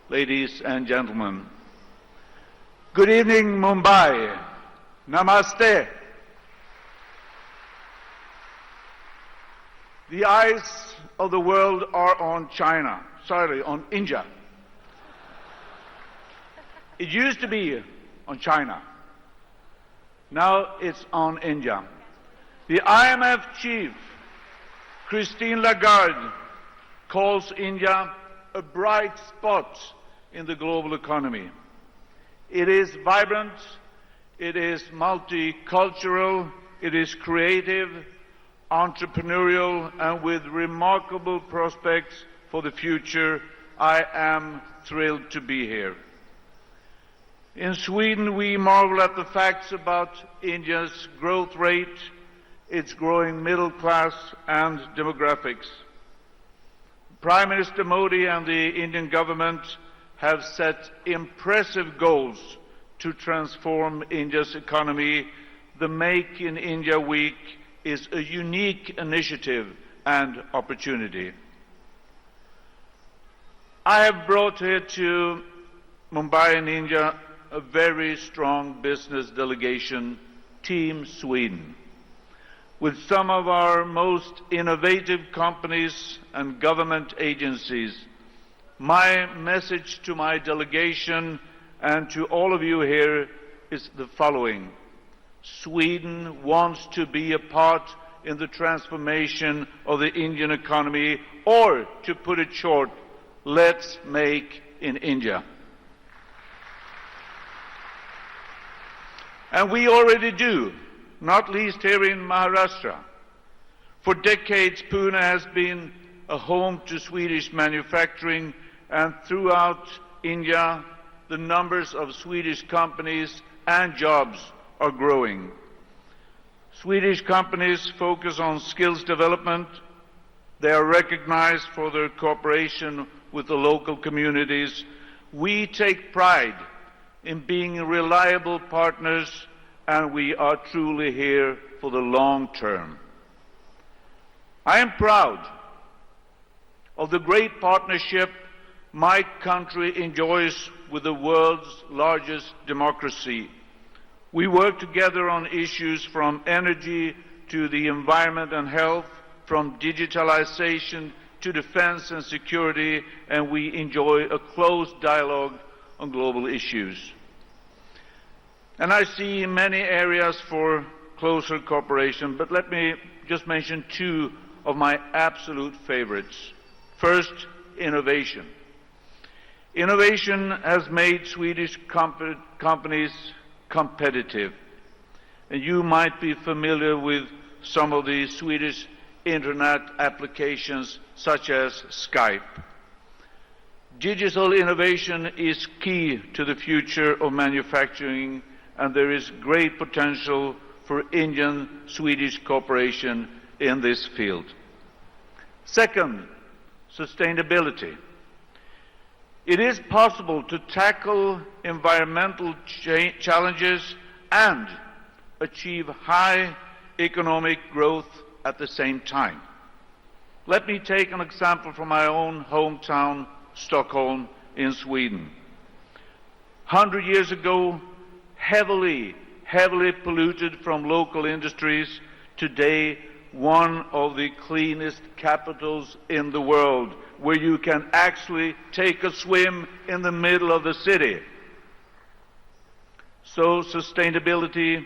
ladies and gentlemen. Good evening, Mumbai. Namaste. The eyes of the world are on on India. It used to be on China. Now it's on India. The IMF chief, Christine Lagarde, calls India a bright spot in the global economy. It is vibrant, it is multicultural, it is creative, entrepreneurial, and with remarkable prospects for the future. I am thrilled to be here. In Sweden, we marvel at the facts about India's growth rate, its growing middle class, and demographics. Prime Minister Modi and the Indian government have set impressive goals to transform India's economy. The Make in India Week is a unique initiative and opportunity. I have brought here to Mumbai in India a very strong business delegation, Team Sweden, with some of our most innovative companies and government agencies. My message to my delegation and to all of you here is the following. Sweden wants to be a part in the transformation of the Indian economy, or, to put it short, let's make in India. And we already do, not least here in Maharashtra. For decades, Pune has been a home to Swedish manufacturing, and throughout India, the numbers of Swedish companies and jobs are growing. Swedish companies focus on skills development. They are recognized for their cooperation with the local communities. We take pride in being reliable partners, and we are truly here for the long term. I am proud of the great partnership my country enjoys with the world's largest democracy. We work together on issues from energy to the environment and health, from digitalization to defense and security, and we enjoy a close dialogue on global issues. And I see many areas for closer cooperation, but let me just mention two of my absolute favorites. First, innovation. Innovation has made Swedish companies competitive. And you might be familiar with some of the Swedish internet applications, such as Skype. Digital innovation is key to the future of manufacturing, and there is great potential for Indian-Swedish cooperation in this field. Second, sustainability. It is possible to tackle environmental challenges and achieve high economic growth at the same time. Let me take an example from my own hometown, Stockholm, in Sweden. 100 years ago, heavily polluted from local industries, today one of the cleanest capitals in the world, where you can actually take a swim in the middle of the city. So sustainability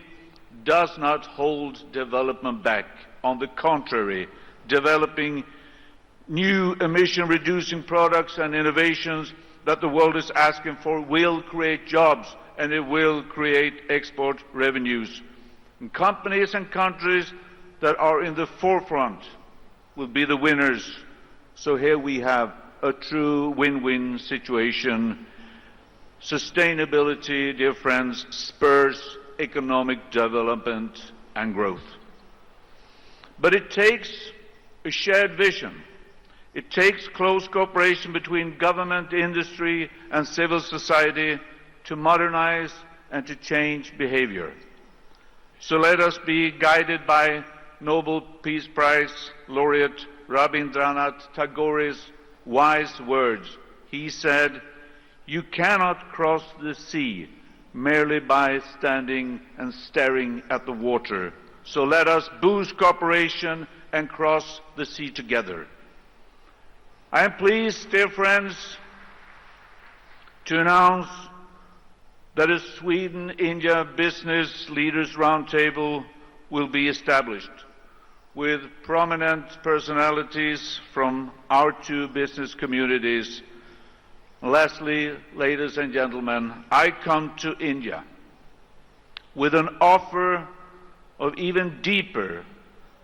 does not hold development back. On the contrary, developing new emission-reducing products and innovations that the world is asking for will create jobs and it will create export revenues. And companies and countries that are in the forefront will be the winners. So here we have a true win-win situation. Sustainability, dear friends, spurs economic development and growth. But it takes a shared vision. It takes close cooperation between government, industry, and civil society to modernize and to change behavior. So let us be guided by Nobel Peace Prize laureate Rabindranath Tagore's wise words. He said, "You cannot cross the sea merely by standing and staring at the water. So let us boost cooperation and cross the sea together." I am pleased, dear friends, to announce that a Sweden-India Business Leaders Roundtable will be established with prominent personalities from our two business communities. Lastly, ladies and gentlemen, I come to India with an offer of even deeper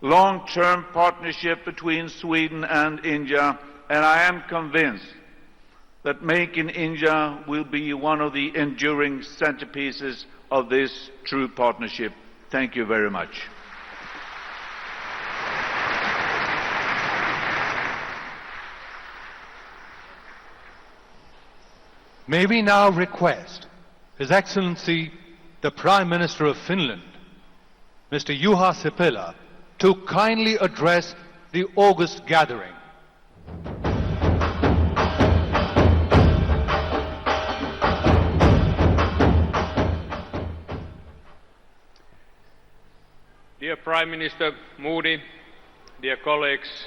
long-term partnership between Sweden and India, and I am convinced that Make in India will be one of the enduring centerpieces of this true partnership. Thank you very much. May we now request His Excellency the Prime Minister of Finland, Mr. Juha Sipilä, to kindly address the august gathering. Dear Prime Minister Modi, dear colleagues,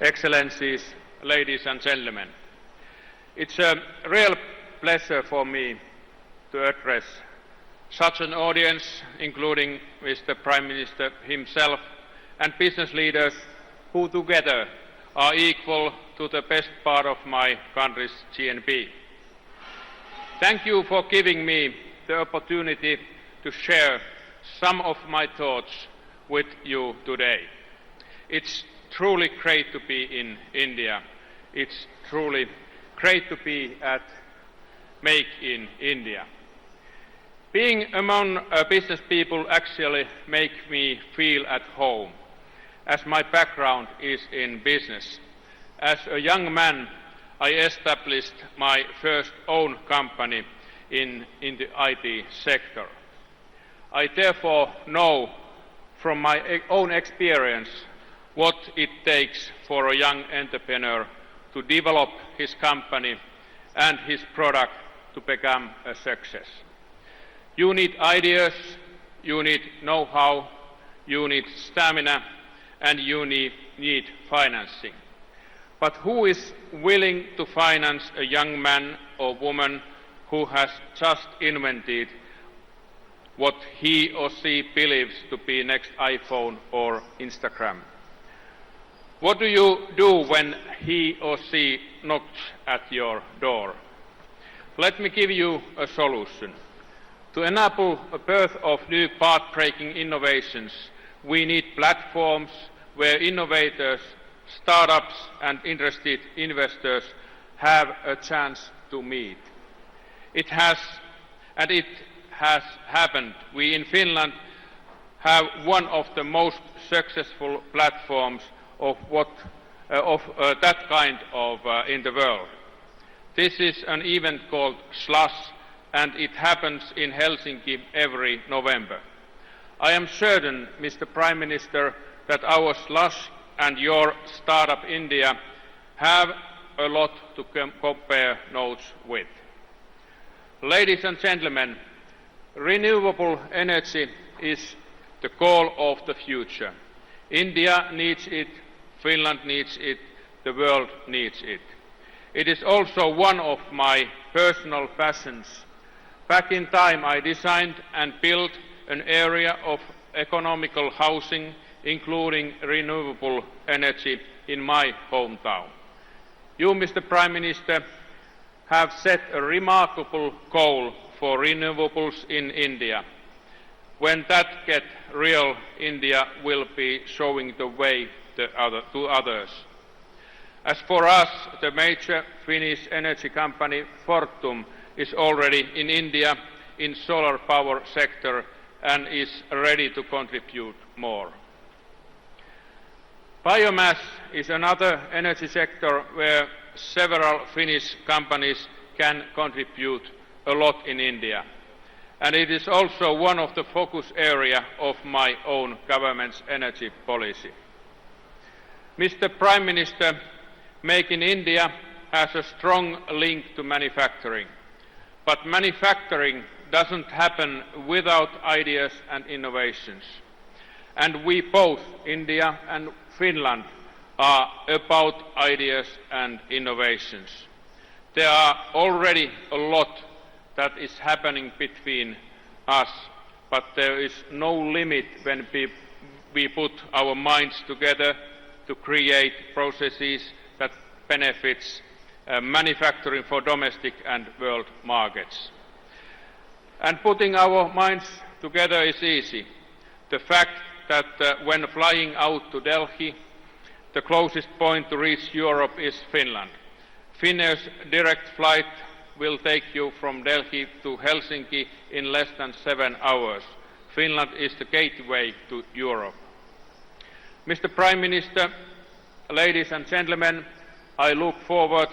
Excellencies, ladies and gentlemen, it's a real pleasure for me to address such an audience, including Mr. Prime Minister himself and business leaders who together are equal to the best part of my country's GNP. Thank you for giving me the opportunity to share some of my thoughts with you today. It's truly great to be in India. It's truly great to be at Make in India. Being among business people actually make me feel at home, as my background is in business. As a young man, I established my first own company in the IT sector. I therefore know from my own experience what it takes for a young entrepreneur to develop his company and his product to become a success. You need ideas, you need know-how, you need stamina, and you need financing. But who is willing to finance a young man or woman who has just invented what he or she believes to be next iPhone or Instagram? What do you do when he or she knocks at your door? Let me give you a solution. To enable a birth of new path-breaking innovations, we need platforms where innovators, startups and interested investors have a chance to meet. It has happened. We in Finland have one of the most successful platforms of that kind in the world. This is an event called Slush, and it happens in Helsinki every November. I am certain, Mr. Prime Minister, that our Slush and your Startup India have a lot to compare notes with. Ladies and gentlemen, renewable energy is the goal of the future. India needs it, Finland needs it, the world needs it. It is also one of my personal passions. Back in time, I designed and built an area of economical housing, including renewable energy, in my hometown. You, Mr. Prime Minister, have set a remarkable goal for renewables in India. When that gets real, India will be showing the way to others. As for us, the major Finnish energy company Fortum is already in India in solar power sector and is ready to contribute more. Biomass is another energy sector where several Finnish companies can contribute a lot in India. And it is also one of the focus areas of my own government's energy policy. Mr. Prime Minister, Make in India has a strong link to manufacturing. But manufacturing doesn't happen without ideas and innovations. And we both, India and Finland, are about ideas and innovations. There are already a lot that is happening between us, but there is no limit when we put our minds together to create processes that benefits manufacturing for domestic and world markets. And putting our minds together is easy. The fact that when flying out to Delhi, the closest point to reach Europe is Finland. Finnair's direct flight will take you from Delhi to Helsinki in less than 7 hours. Finland is the gateway to Europe. Mr. Prime Minister, ladies and gentlemen, I look forward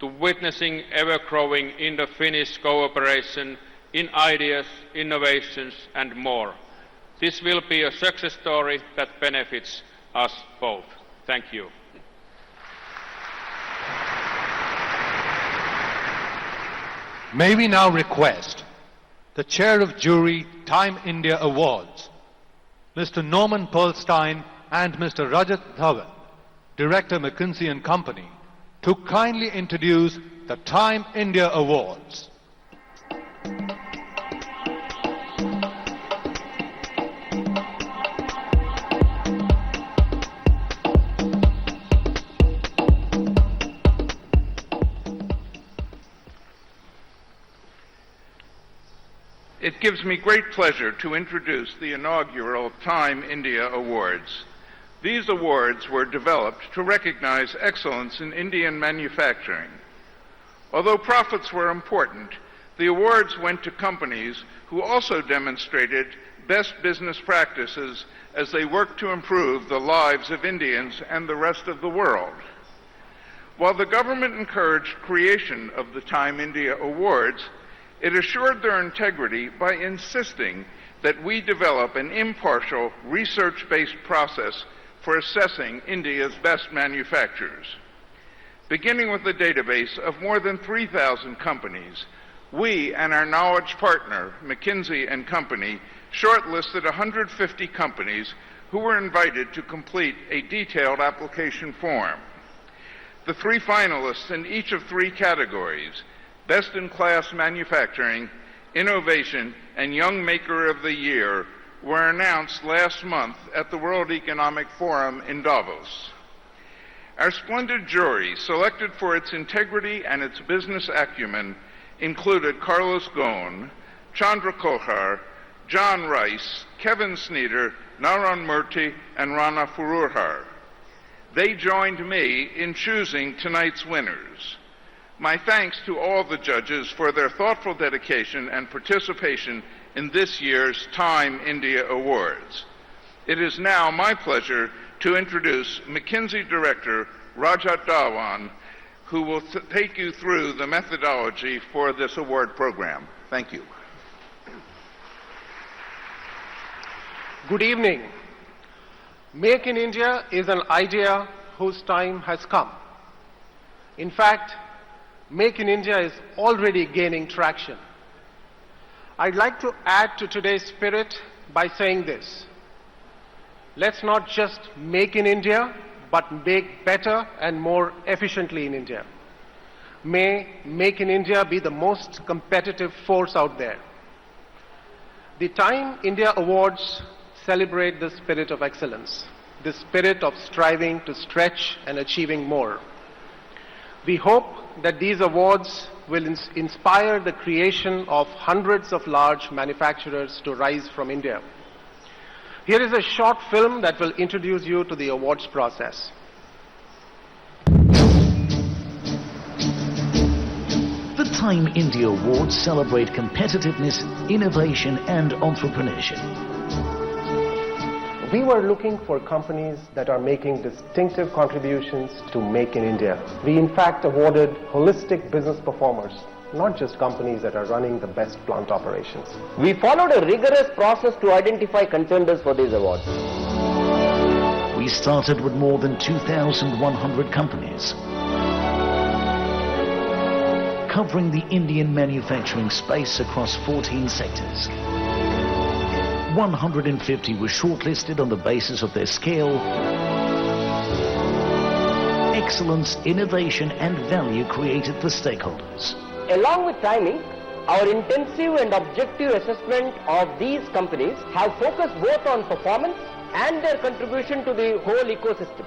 to witnessing ever-growing Indo-Finnish cooperation in ideas, innovations and more. This will be a success story that benefits us both. Thank you. May we now request the Chair of Jury Time India Awards, Mr. Norman Pearlstein and Mr. Rajat Dhawan, Director McKinsey & Company, to kindly introduce the Time India Awards. It gives me great pleasure to introduce the inaugural Time India Awards. These awards were developed to recognize excellence in Indian manufacturing. Although profits were important, the awards went to companies who also demonstrated best business practices as they worked to improve the lives of Indians and the rest of the world. While the government encouraged creation of the Time India Awards, it assured their integrity by insisting that we develop an impartial, research-based process for assessing India's best manufacturers. Beginning with a database of more than 3,000 companies, we and our knowledge partner, McKinsey & Company, shortlisted 150 companies who were invited to complete a detailed application form. The 3 finalists in each of 3 categories, Best-in-Class Manufacturing, Innovation, and Young Maker of the Year, were announced last month at the World Economic Forum in Davos. Our splendid jury, selected for its integrity and its business acumen, included Carlos Ghosn, Chandra Kohar, John Rice, Kevin Sneeder, Naran Murthy, and Rana Fururhar. They joined me in choosing tonight's winners. My thanks to all the judges for their thoughtful dedication and participation in this year's Time India Awards. It is now my pleasure to introduce McKinsey Director Rajat Dhawan, who will take you through the methodology for this award program. Thank you. Good evening. Make in India is an idea whose time has come. In fact, Make in India is already gaining traction. I'd like to add to today's spirit by saying this. Let's not just make in India, but make better and more efficiently in India. May Make in India be the most competitive force out there. The Time India Awards celebrate the spirit of excellence, the spirit of striving to stretch and achieving more. We hope that these awards will inspire the creation of hundreds of large manufacturers to rise from India. Here is a short film that will introduce you to the awards process. The Time India Awards celebrate competitiveness, innovation and entrepreneurship. We were looking for companies that are making distinctive contributions to Make in India. We in fact awarded holistic business performers, not just companies that are running the best plant operations. We followed a rigorous process to identify contenders for these awards. We started with more than 2,100 companies, covering the Indian manufacturing space across 14 sectors. 150 were shortlisted on the basis of their scale, excellence, innovation and value created for stakeholders. Along with timing, our intensive and objective assessment of these companies have focused both on performance and their contribution to the whole ecosystem.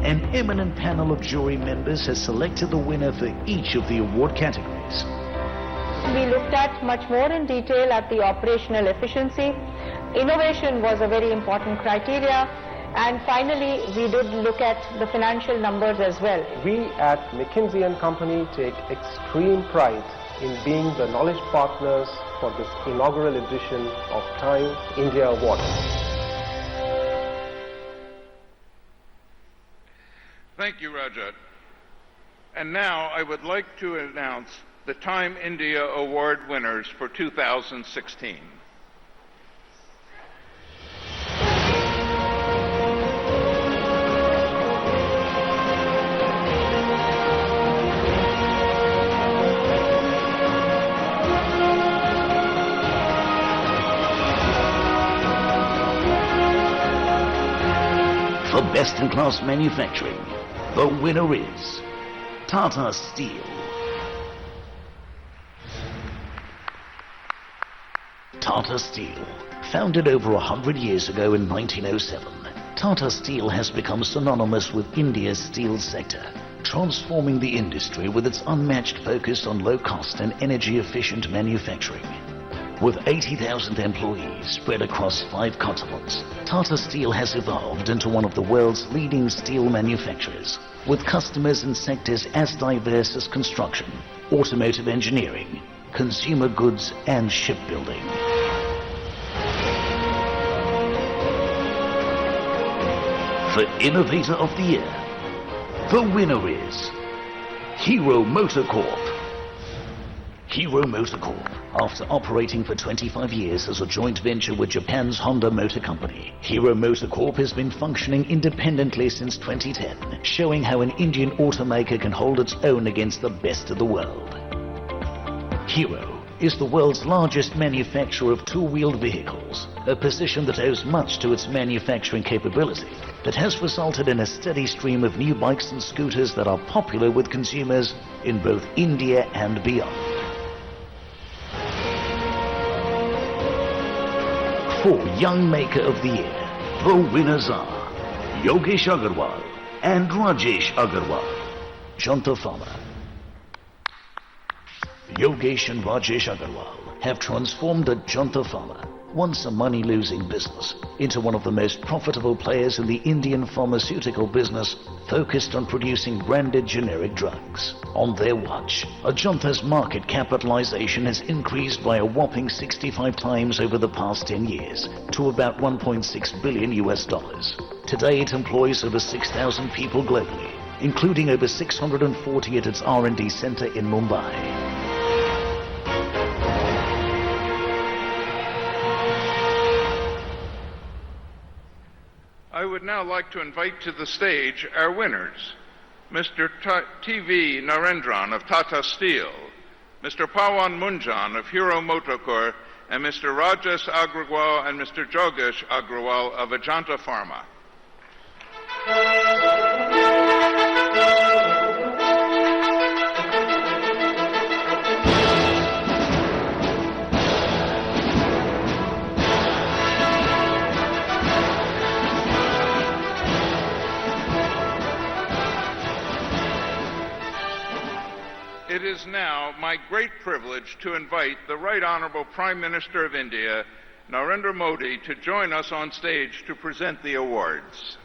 An eminent panel of jury members has selected the winner for each of the award categories. We looked at much more in detail at the operational efficiency. Innovation was a very important criteria. And finally, we did look at the financial numbers as well. We at McKinsey & Company take extreme pride in being the knowledge partners for this inaugural edition of Time India Awards. Thank you, Rajat. And now I would like to announce the Time India Award winners for 2016. For best-in-class manufacturing, the winner is Tata Steel. Tata Steel, founded over 100 years ago in 1907, Tata Steel has become synonymous with India's steel sector, transforming the industry with its unmatched focus on low-cost and energy-efficient manufacturing. With 80,000 employees spread across 5 continents, Tata Steel has evolved into one of the world's leading steel manufacturers, with customers in sectors as diverse as construction, automotive engineering, consumer goods and shipbuilding. For Innovator of the Year, the winner is Hero MotoCorp. Hero MotoCorp, after operating for 25 years as a joint venture with Japan's Honda Motor Company, Hero MotoCorp has been functioning independently since 2010, showing how an Indian automaker can hold its own against the best of the world. Hero is the world's largest manufacturer of two-wheeled vehicles, a position that owes much to its manufacturing capability, that has resulted in a steady stream of new bikes and scooters that are popular with consumers in both India and beyond. For Young Maker of the Year, the winners are Yogesh Agarwal and Rajesh Agarwal, Janta Farmer. Yogesh and Rajesh Agarwal have transformed the Janta Farmer, once a money-losing business, into one of the most profitable players in the Indian pharmaceutical business, focused on producing branded generic drugs. On their watch, Ajanta's market capitalization has increased by a whopping 65 times over the past 10 years, to about $1.6 billion. Today it employs over 6,000 people globally, including over 640 at its R&D center in Mumbai. I would now like to invite to the stage our winners, Mr. T.V. Narendran of Tata Steel, Mr. Pawan Munjan of Hero MotoCorp, and Mr. Rajesh Agrawal and Mr. Jogesh Agrawal of Ajanta Pharma. is now my great privilege to invite the Right Honourable Prime Minister of India, Narendra Modi, to join us on stage to present the awards.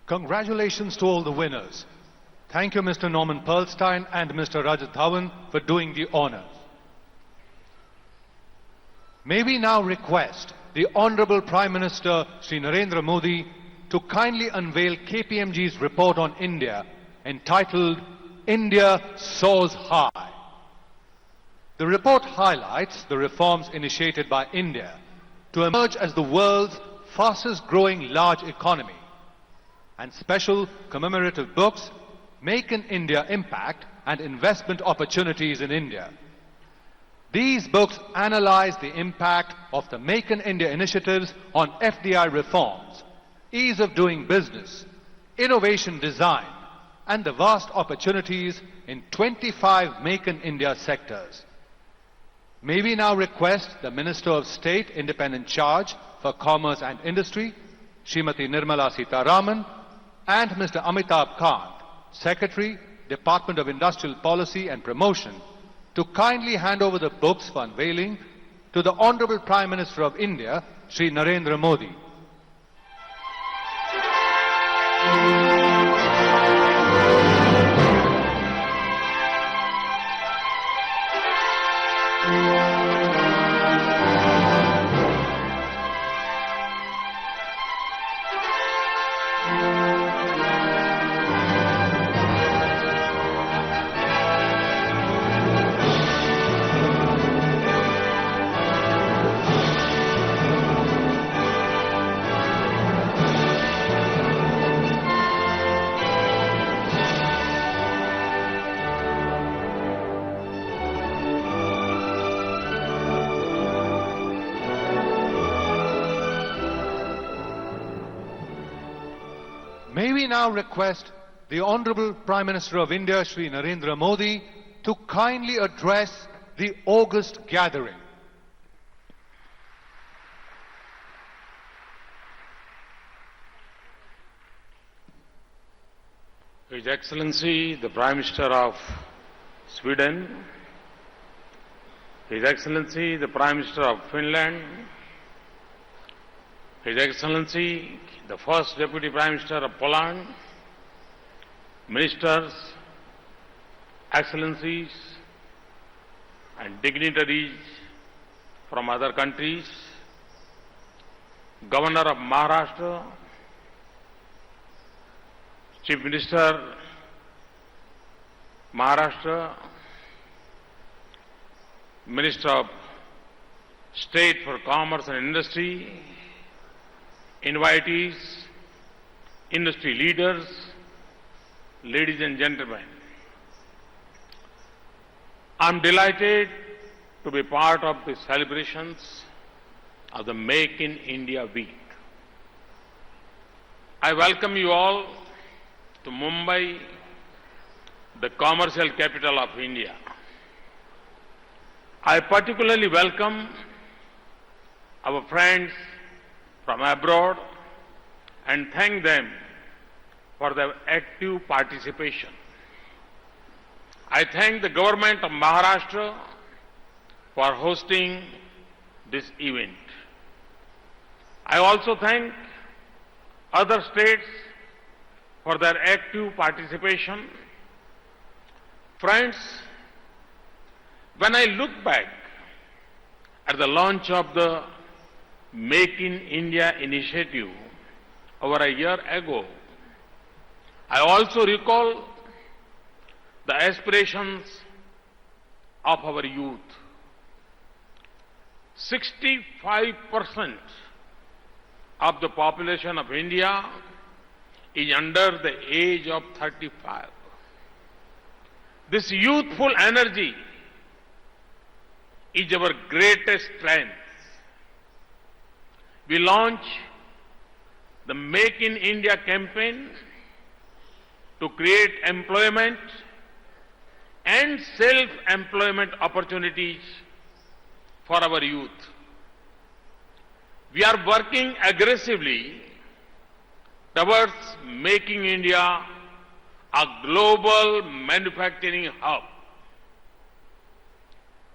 Congratulations to all the winners. Thank you, Mr. Norman Pearlstein and Mr. Rajat Dhawan, for doing the honors. May we now request the Honorable Prime Minister, Shri Narendra Modi, to kindly unveil KPMG's report on India entitled India Soars High. The report highlights the reforms initiated by India to emerge as the world's fastest growing large economy, and special commemorative books, Make in India Impact and Investment Opportunities in India. These books analyze the impact of the Make in India initiatives on FDI reforms, ease of doing business, innovation design, and the vast opportunities in 25 Make in India sectors. May we now request the Minister of State, Independent Charge for Commerce and Industry, Srimati Nirmala Sitharaman, and Mr. Amitabh Kant, Secretary, Department of Industrial Policy and Promotion, to kindly hand over the books for unveiling to the Honorable Prime Minister of India, Shri Narendra Modi. May we now request the Honorable Prime Minister of India, Shri Narendra Modi, to kindly address the August gathering. His Excellency, the Prime Minister of Sweden, His Excellency, the Prime Minister of Finland, His Excellency, the First Deputy Prime Minister of Poland, Ministers, Excellencies, and dignitaries from other countries, Governor of Maharashtra, Chief Minister, Maharashtra, Minister of State for Commerce and Industry, invitees, industry leaders, ladies and gentlemen. I'm delighted to be part of the celebrations of the Make in India Week. I welcome you all to Mumbai, the commercial capital of India. I particularly welcome our friends from abroad and thank them for their active participation. I thank the government of Maharashtra for hosting this event. I also thank other states for their active participation. Friends, when I look back at the launch of the Make in India initiative over a year ago, I also recall the aspirations of our youth. 65% of the population of India is under the age of 35. This youthful energy is our greatest strength. We launched the Make in India campaign to create employment and self-employment opportunities for our youth. We are working aggressively towards making India a global manufacturing hub.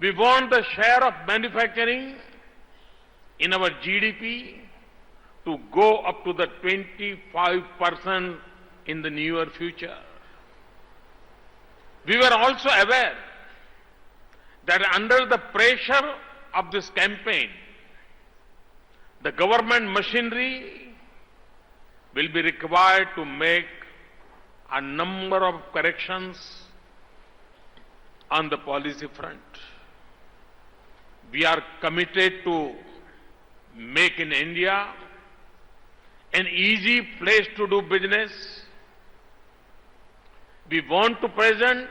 We want the share of manufacturing in our GDP to go up to the 25% in the near future. We were also aware that under the pressure of this campaign, the government machinery will be required to make a number of corrections on the policy front. We are committed to make in India an easy place to do business. We want to present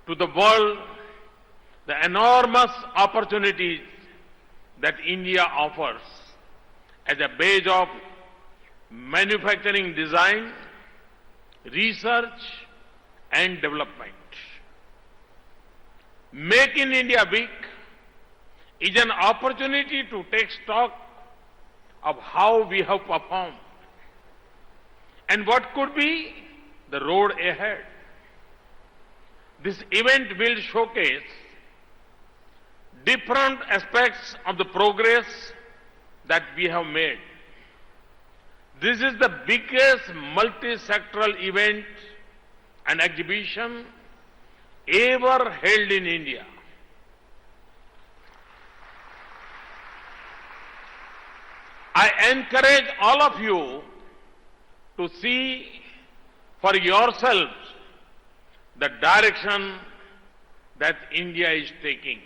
to the world the enormous opportunities that India offers as a base of manufacturing design, research and development. Make in India Week is an opportunity to take stock of how we have performed and what could be the road ahead. This event will showcase different aspects of the progress that we have made. This is the biggest multi-sectoral event and exhibition ever held in India. I encourage all of you to see for yourselves the direction that India is taking.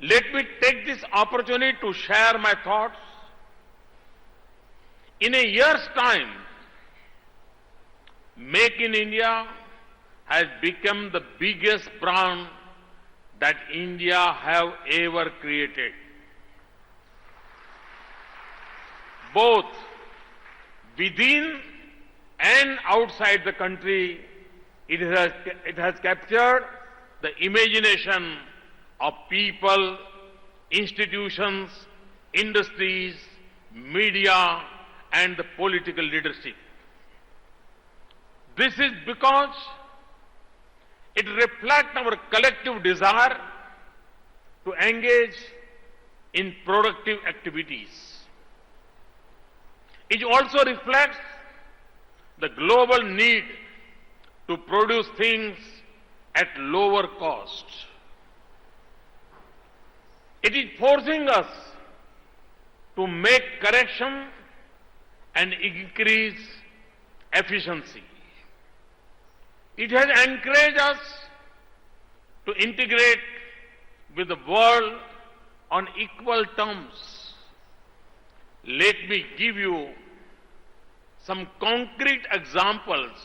Let me take this opportunity to share my thoughts. In a year's time, Make in India has become the biggest brand that India have ever created. Both within and outside the country, it has captured the imagination of people, institutions, industries, media, and the political leadership. This is because it reflects our collective desire to engage in productive activities. It also reflects the global need to produce things at lower cost. It is forcing us to make correction and increase efficiency. It has encouraged us to integrate with the world on equal terms. Let me give you some concrete examples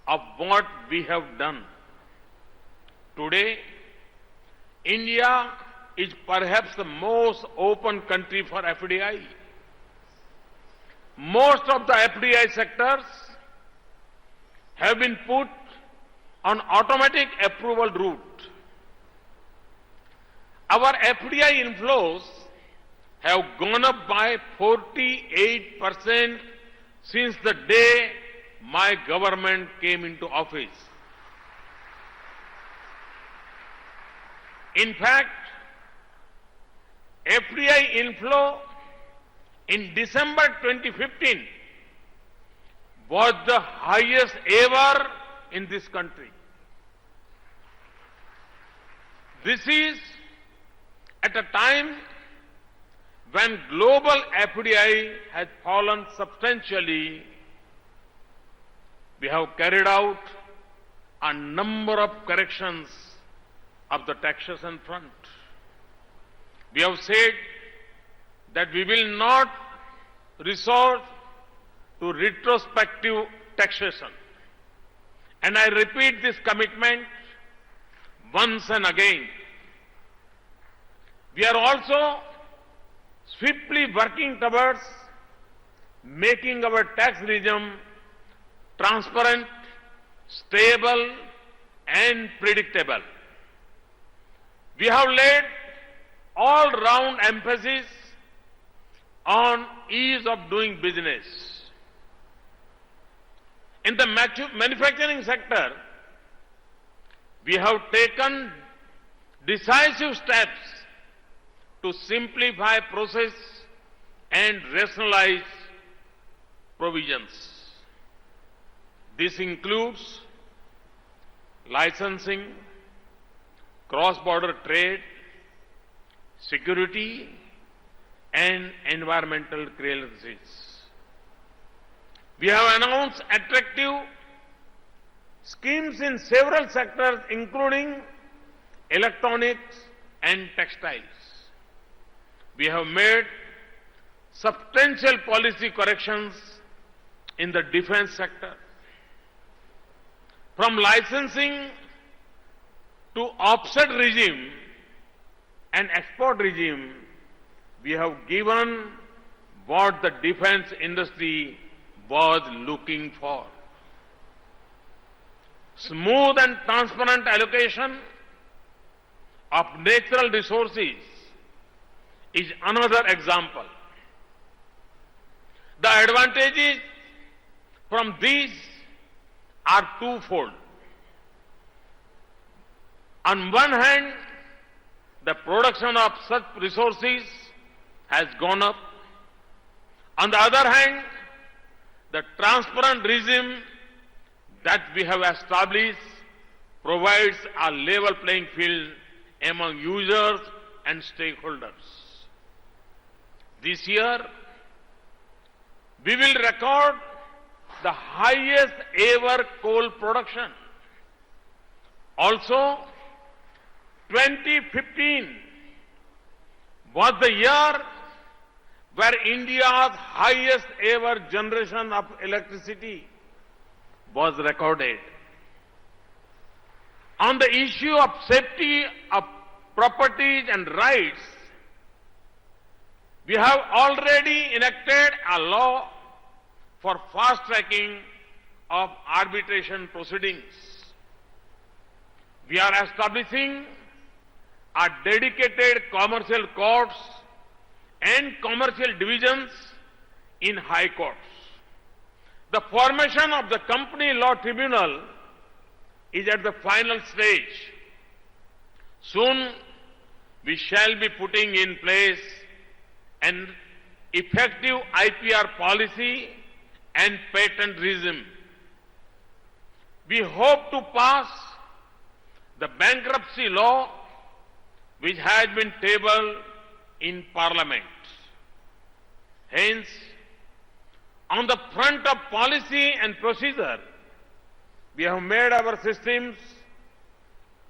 of what we have done. Today, India is perhaps the most open country for FDI. Most of the FDI sectors have been put on automatic approval route. Our FDI inflows have gone up by 48% since the day my government came into office. In fact, FDI inflow in December 2015 was the highest ever in this country. This is at a time when global FDI has fallen substantially. we have carried out a number of corrections of the taxation front. We have said that we will not resort to retrospective taxation. And I repeat this commitment once and again. We are also swiftly working towards making our tax regime transparent, stable, and predictable. We have laid all-round emphasis on ease of doing business. In the manufacturing sector, we have taken decisive steps to simplify process and rationalize provisions. This includes licensing, cross-border trade, security, and environmental clearances. We have announced attractive schemes in several sectors, including electronics and textiles. We have made substantial policy corrections in the defense sector. From licensing to offset regime and export regime, we have given what the defense industry was looking for. Smooth and transparent allocation of natural resources is another example. The advantages from these are twofold. On one hand, the production of such resources has gone up. On the other hand, the transparent regime that we have established provides a level playing field among users and stakeholders. This year, we will record the highest ever coal production. Also, 2015 was the year where India's highest ever generation of electricity was recorded. On the issue of safety of properties and rights, we have already enacted a law for fast-tracking of arbitration proceedings. We are establishing a dedicated commercial courts and commercial divisions in high courts. The formation of the Company Law Tribunal is at the final stage. Soon, we shall be putting in place an effective IPR policy and patent regime. We hope to pass the bankruptcy law which has been tabled in Parliament. Hence, on the front of policy and procedure, we have made our systems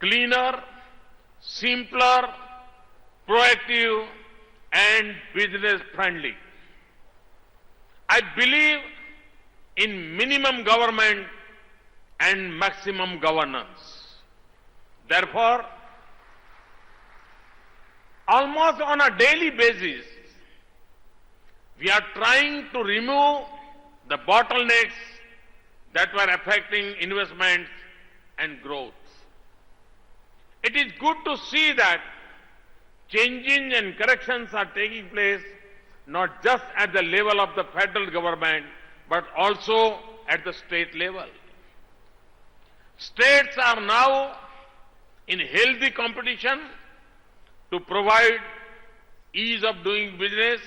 cleaner, simpler, proactive, and business-friendly. I believe in minimum government and maximum governance. Therefore, almost on a daily basis, we are trying to remove the bottlenecks that were affecting investment and growth. It is good to see that changes and corrections are taking place not just at the level of the federal government, but also at the state level. States are now in healthy competition to provide ease of doing business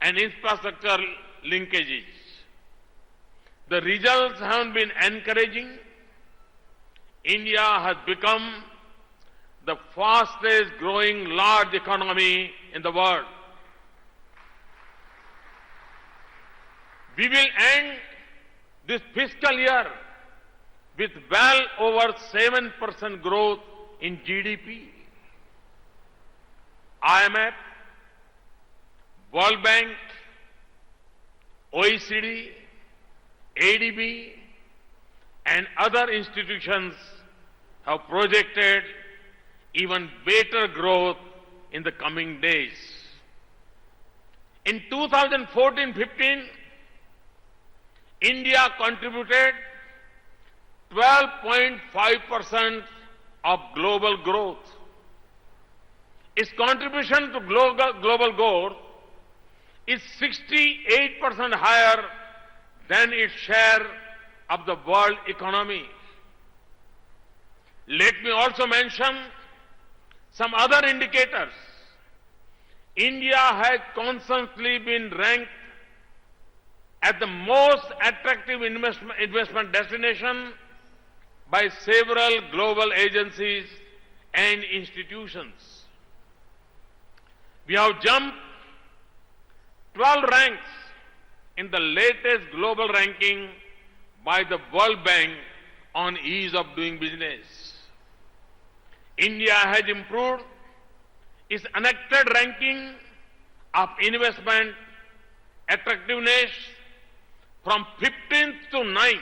and infrastructure linkages. The results have been encouraging. India has become the fastest growing large economy in the world. We will end this fiscal year with well over 7% growth in GDP. IMF, World Bank, OECD, ADB, and other institutions have projected even better growth in the coming days. In 2014-15, India contributed 12.5% of global growth. Its contribution to global growth is 68% higher than its share of the world economy. Let me also mention some other indicators. India has constantly been ranked as the most attractive investment destination by several global agencies and institutions. We have jumped 12 ranks in the latest global ranking by the World Bank on ease of doing business. India has improved its unaided ranking of investment attractiveness from 15th to 9th.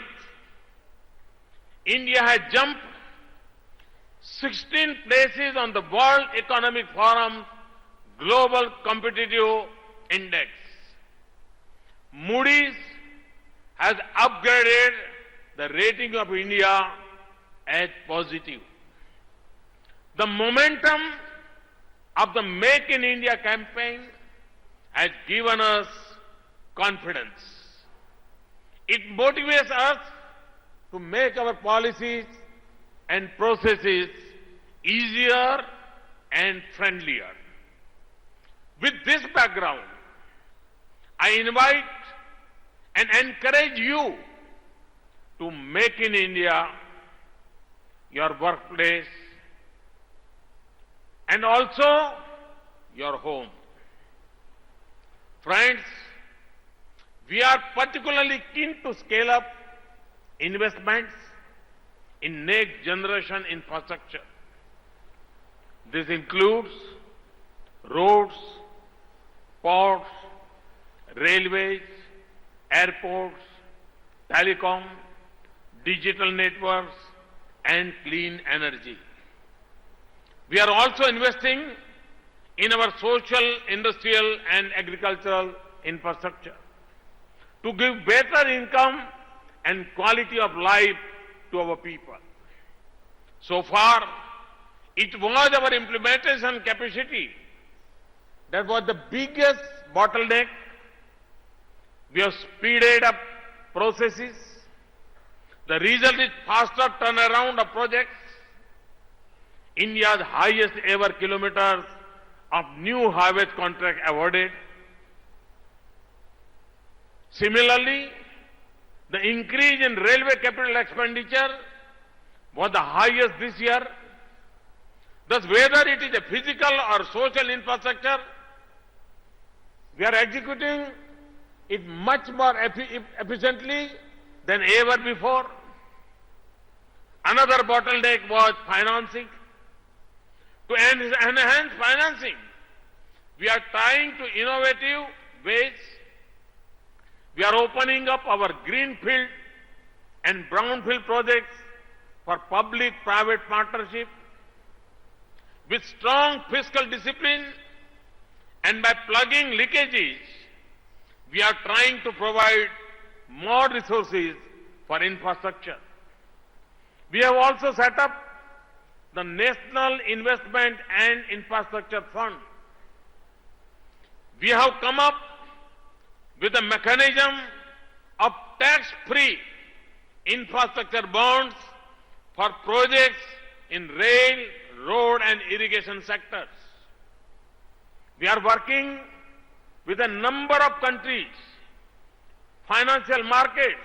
India has jumped 16 places on the World Economic Forum Global Competitive Index. Moody's has upgraded the rating of India as positive. The momentum of the Make in India campaign has given us confidence. It motivates us to make our policies and processes easier and friendlier. With this background, I invite and encourage you to make in India your workplace and also your home. Friends, we are particularly keen to scale up investments in next generation infrastructure. This includes roads, ports, railways, airports, telecom, digital networks, and clean energy. We are also investing in our social, industrial, and agricultural infrastructure to give better income and quality of life to our people. So far, it was our implementation capacity that was the biggest bottleneck. We have speeded up processes. The result is faster turnaround of projects. India's highest ever kilometers of new highways contract awarded. Similarly, the increase in railway capital expenditure was the highest this year. Thus, whether it is a physical or social infrastructure, we are executing it much more efficiently than ever before. Another bottleneck was financing. To enhance financing, we are trying to innovative ways. We are opening up our greenfield and brownfield projects for public-private partnership. With strong fiscal discipline and by plugging leakages, we are trying to provide more resources for infrastructure. We have also set up the National Investment and Infrastructure Fund. We have come up with a mechanism of tax-free infrastructure bonds for projects in rail, road, and irrigation sectors. We are working with a number of countries, financial markets,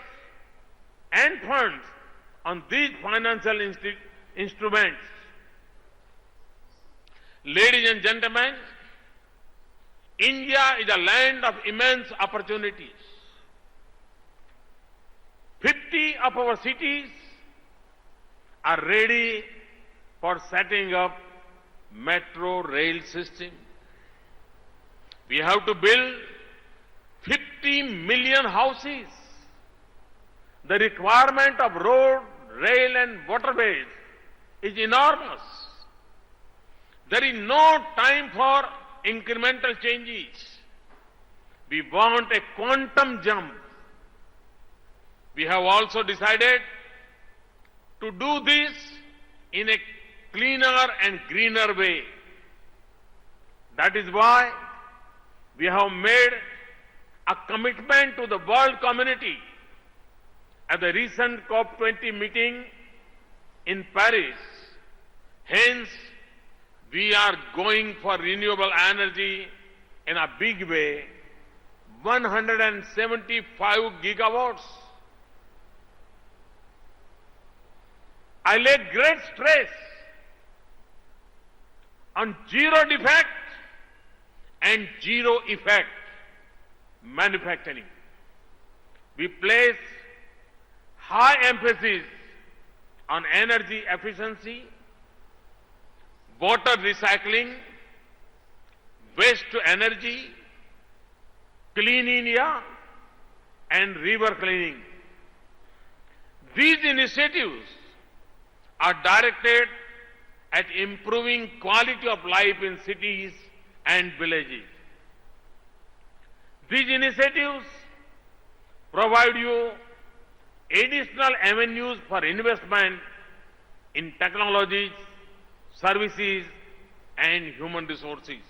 and funds on these financial instruments. Ladies and gentlemen, India is a land of immense opportunities. 50 of our cities are ready for setting up metro rail system. We have to build 50 million houses. The requirement of road, rail and waterways is enormous. There is no time for incremental changes. We want a quantum jump. We have also decided to do this in a cleaner and greener way. That is why we have made a commitment to the world community at the recent COP20 meeting in Paris. Hence, we are going for renewable energy in a big way, 175 gigawatts. I lay great stress on zero defect and zero effect manufacturing. We place high emphasis on energy efficiency, water recycling, waste to energy, clean India, and river cleaning. These initiatives are directed at improving quality of life in cities and villages. These initiatives provide you additional avenues for investment in technologies, services, and human resources.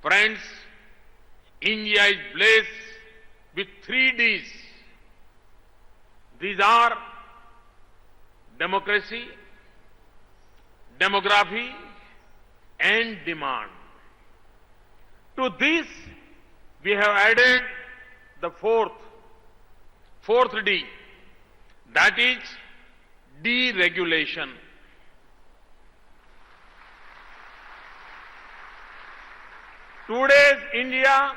Friends, India is blessed with 3 Ds. These are democracy, demography, and demand. To this, we have added the fourth D, that is deregulation. Today's India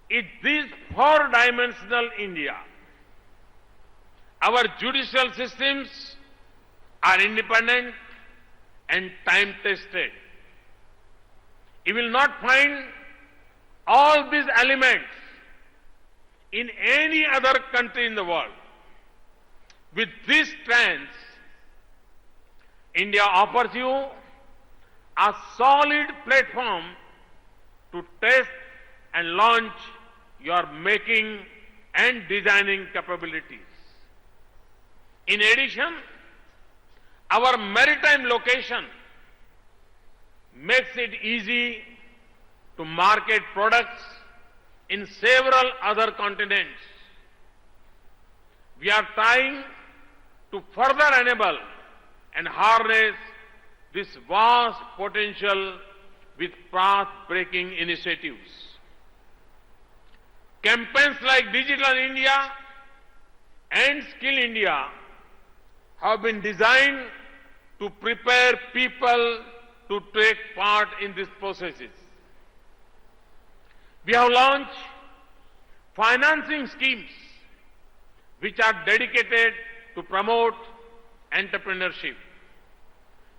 is this 4-dimensional India. Our judicial systems are independent and time-tested. You will not find all these elements in any other country in the world. With this strength, India offers you a solid platform to test and launch your making and designing capabilities. In addition, our maritime location makes it easy to market products in several other continents. We are trying to further enable and harness this vast potential with path-breaking initiatives. Campaigns like Digital India and Skill India have been designed to prepare people to take part in these processes. We have launched financing schemes which are dedicated to promote entrepreneurship.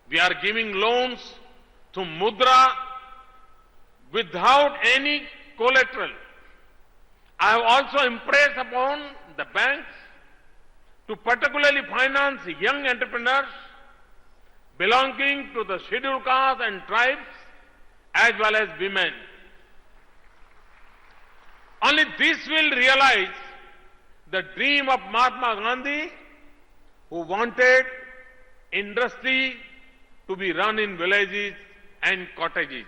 We are giving loans to Mudra without any collateral. I have also impressed upon the banks to particularly finance young entrepreneurs belonging to the scheduled castes and tribes as well as women. Only this will realize the dream of Mahatma Gandhi, who wanted industry to be run in villages and cottages.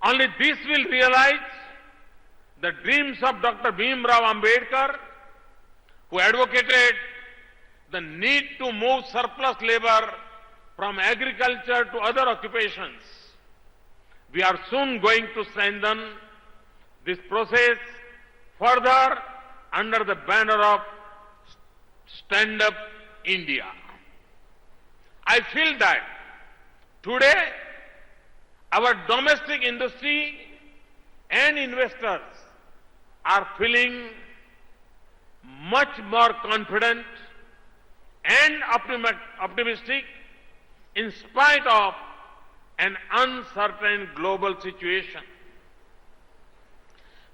Only this will realize the dreams of Dr. Bhim Rao Ambedkar, who advocated the need to move surplus labor from agriculture to other occupations. We are soon going to strengthen this process further under the banner of Stand Up India. I feel that today our domestic industry and investors are feeling much more confident and optimistic in spite of an uncertain global situation.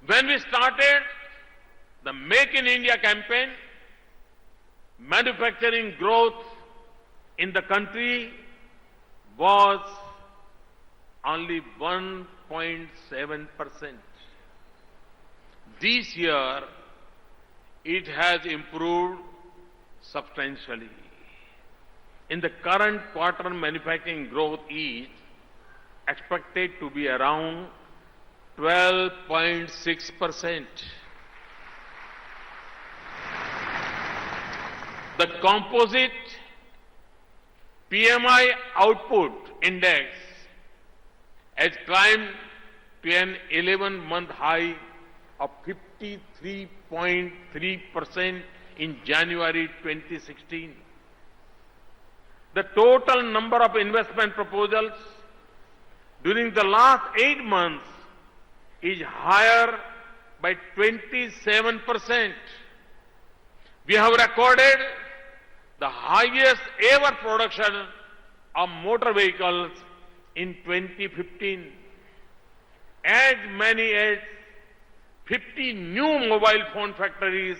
When we started the Make in India campaign, manufacturing growth in the country was only 1.7%. This year, it has improved substantially. In the current quarter, manufacturing growth is expected to be around 12.6%. The composite PMI output index has climbed to an 11-month high of 53.3% in January 2016. The total number of investment proposals during the last 8 months is higher by 27%. We have recorded the highest ever production of motor vehicles in 2015. As many as 50 new mobile phone factories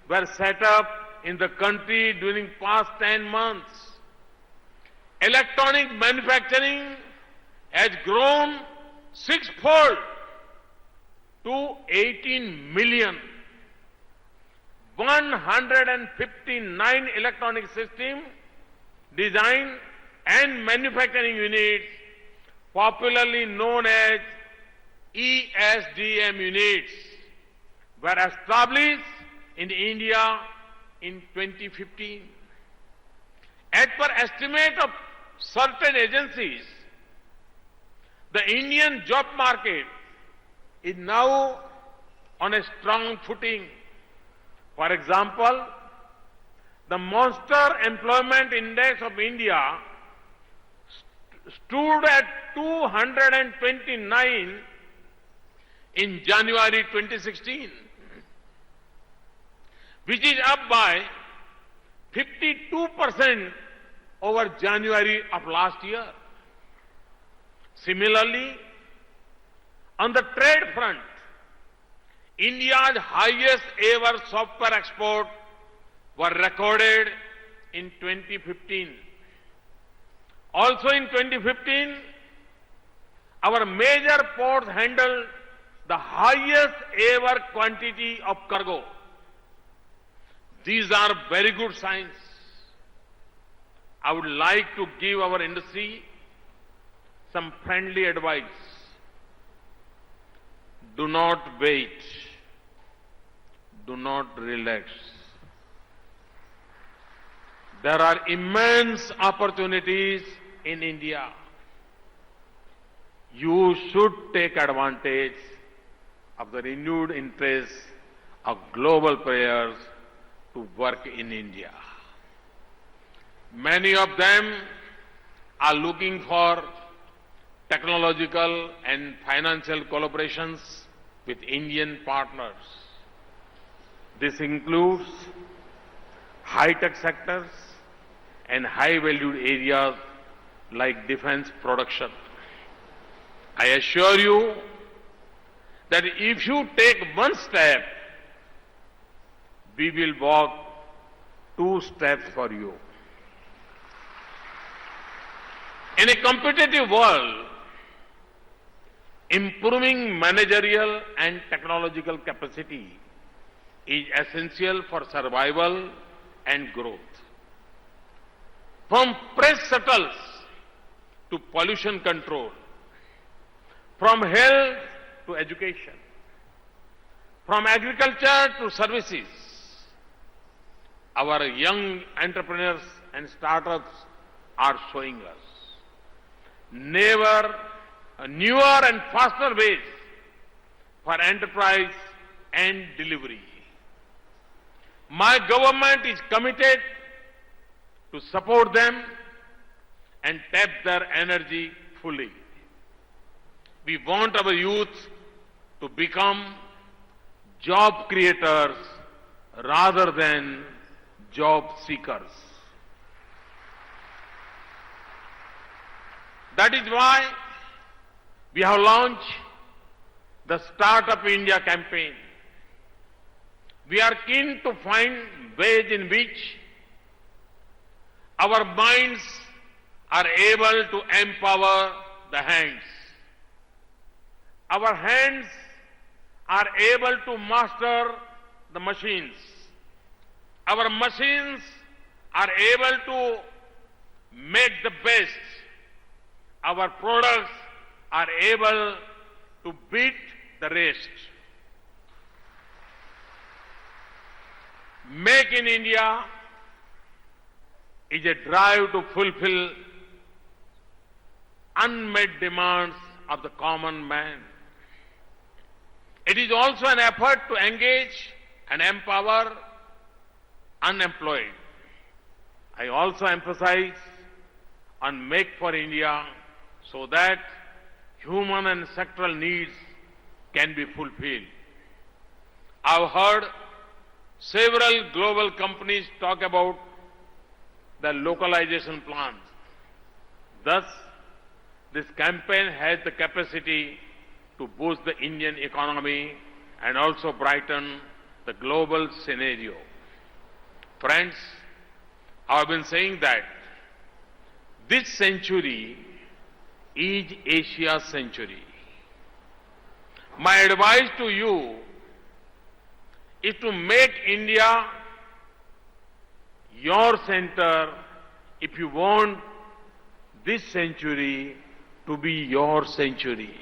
were set up in the country during past 10 months. Electronic manufacturing has grown sixfold to 18 million. 159 electronic system design and manufacturing units, popularly known as ESDM units, were established in India in 2015. As per estimate of certain agencies, the Indian job market is now on a strong footing. For example, the Monster Employment Index of India stood at 229 in January 2016, which is up by 52% over January of last year. Similarly, on the trade front, India's highest ever software export were recorded in 2015. Also in 2015, our major ports handled the highest ever quantity of cargo. These are very good signs. I would like to give our industry some friendly advice. Do not wait. Do not relax. There are immense opportunities in India. You should take advantage of the renewed interest of global players to work in India. Many of them are looking for technological and financial collaborations with Indian partners. This includes high-tech sectors and high-valued areas like defense production. I assure you that if you take one step, we will walk 2 steps for you. In a competitive world, improving managerial and technological capacity is essential for survival and growth. From press shuttles to pollution control, from health to education, from agriculture to services, our young entrepreneurs and startups are showing us newer and faster ways for enterprise and delivery. My government is committed to support them and tap their energy fully. We want our youth to become job creators rather than job seekers. That is why we have launched the Startup India campaign. We are keen to find ways in which our minds are able to empower the hands. Our hands are able to master the machines. Our machines are able to make the best. Our products are able to beat the rest. Make in India is a drive to fulfill unmet demands of the common man. It is also an effort to engage and empower unemployed. I also emphasize on Make for India so that human and sectoral needs can be fulfilled. I've heard several global companies talk about the localization plans. Thus, this campaign has the capacity to boost the Indian economy and also brighten the global scenario. Friends, I've been saying that this century is Asia's century. My advice to you is to make India your center if you want this century to be your century.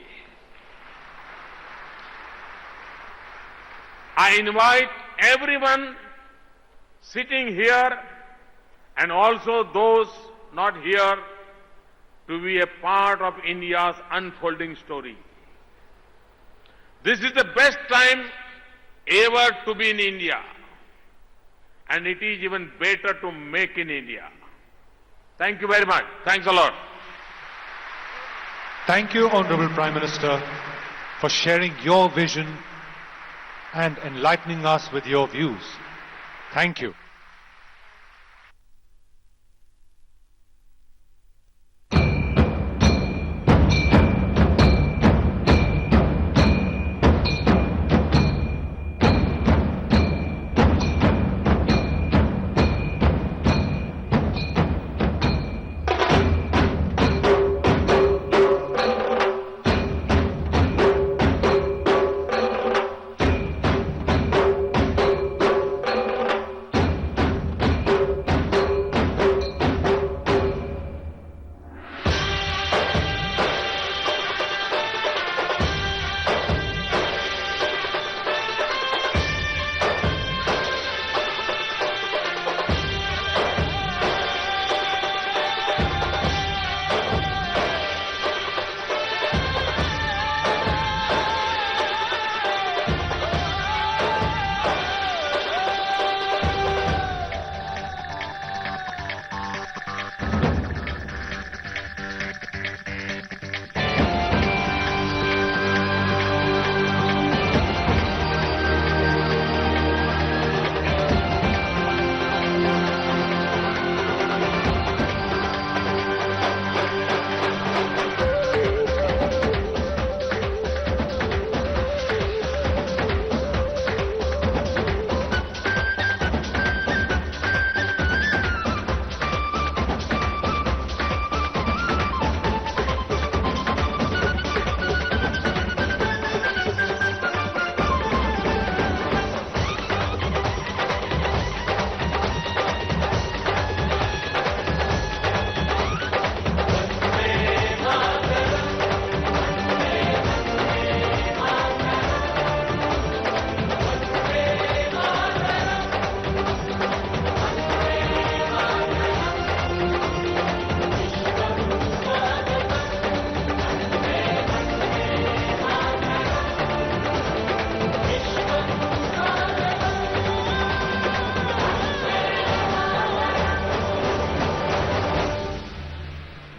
I invite everyone sitting here and also those not here to be a part of India's unfolding story. This is the best time ever to be in India, and it is even better to make in India. Thank you very much. Thanks a lot. Thank you, Honorable Prime Minister, for sharing your vision and enlightening us with your views. Thank you.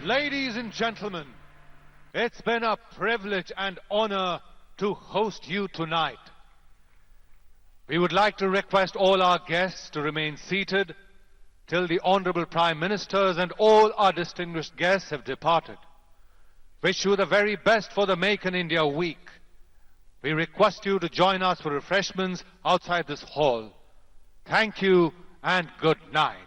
Ladies and gentlemen, it's been a privilege and honor to host you tonight. We would like to request all our guests to remain seated till the Honorable Prime Ministers and all our distinguished guests have departed. Wish you the very best for the Make in India week. We request you to join us for refreshments outside this hall. Thank you and good night.